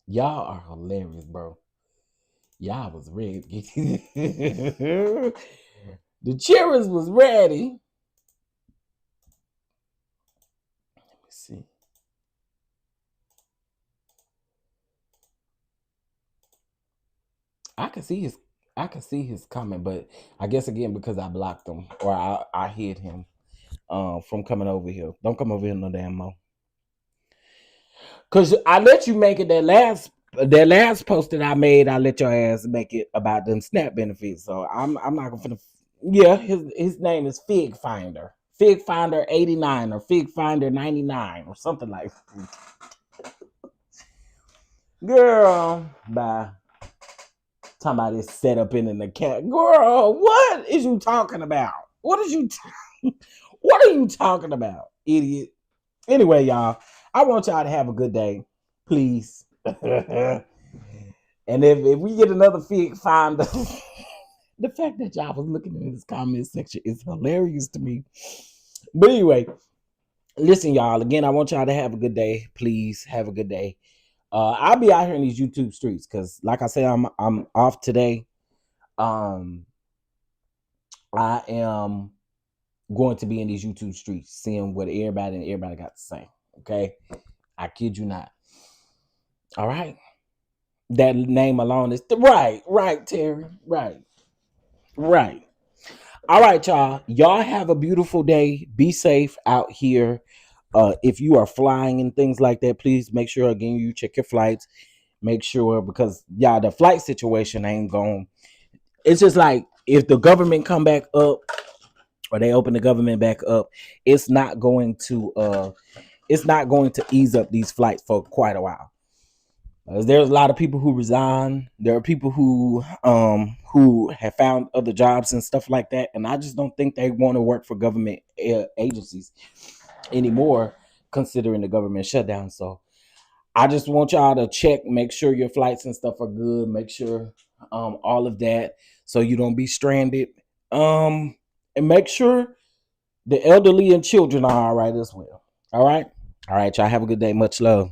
Y'all are hilarious, bro. Y'all was ready. The cheerers was ready. Let me see. I can see his comment, but I guess again because I blocked him or I hid him from coming over here. Don't come over here no damn more. Cause I let you make it that last post that I made. I let your ass make it about them SNAP benefits. So I'm not gonna. Yeah, his name is Fig Finder 89 or Fig Finder 99 or something like that. Girl, bye. Talking about this set up in an account. Girl, what is you talking about? What are you talking about, idiot? Anyway, y'all, I want y'all to have a good day. Please. And if we get another fine, the fact that y'all was looking in this comment section is hilarious to me. But anyway, listen, y'all. Again, I want y'all to have a good day. Please have a good day. I'll be out here in these YouTube streets because, like I said, I'm off today. I am going to be in these YouTube streets, seeing what everybody got to say. Okay, I kid you not. All right, that name alone is right, Terry, right. All right, y'all. Y'all have a beautiful day. Be safe out here. If you are flying and things like that, please make sure again you check your flights. Make sure because y'all the flight situation ain't going. It's just like if the government come back up or they open the government back up, it's not going to ease up these flights for quite a while. There's a lot of people who resign. There are people who have found other jobs and stuff like that, and I just don't think they want to work for government agencies anymore, considering the government shutdown. So I just want y'all to check, make sure your flights and stuff are good, make sure all of that, so you don't be stranded. And make sure the elderly and children are all right as well. All right, y'all have a good day. Much love.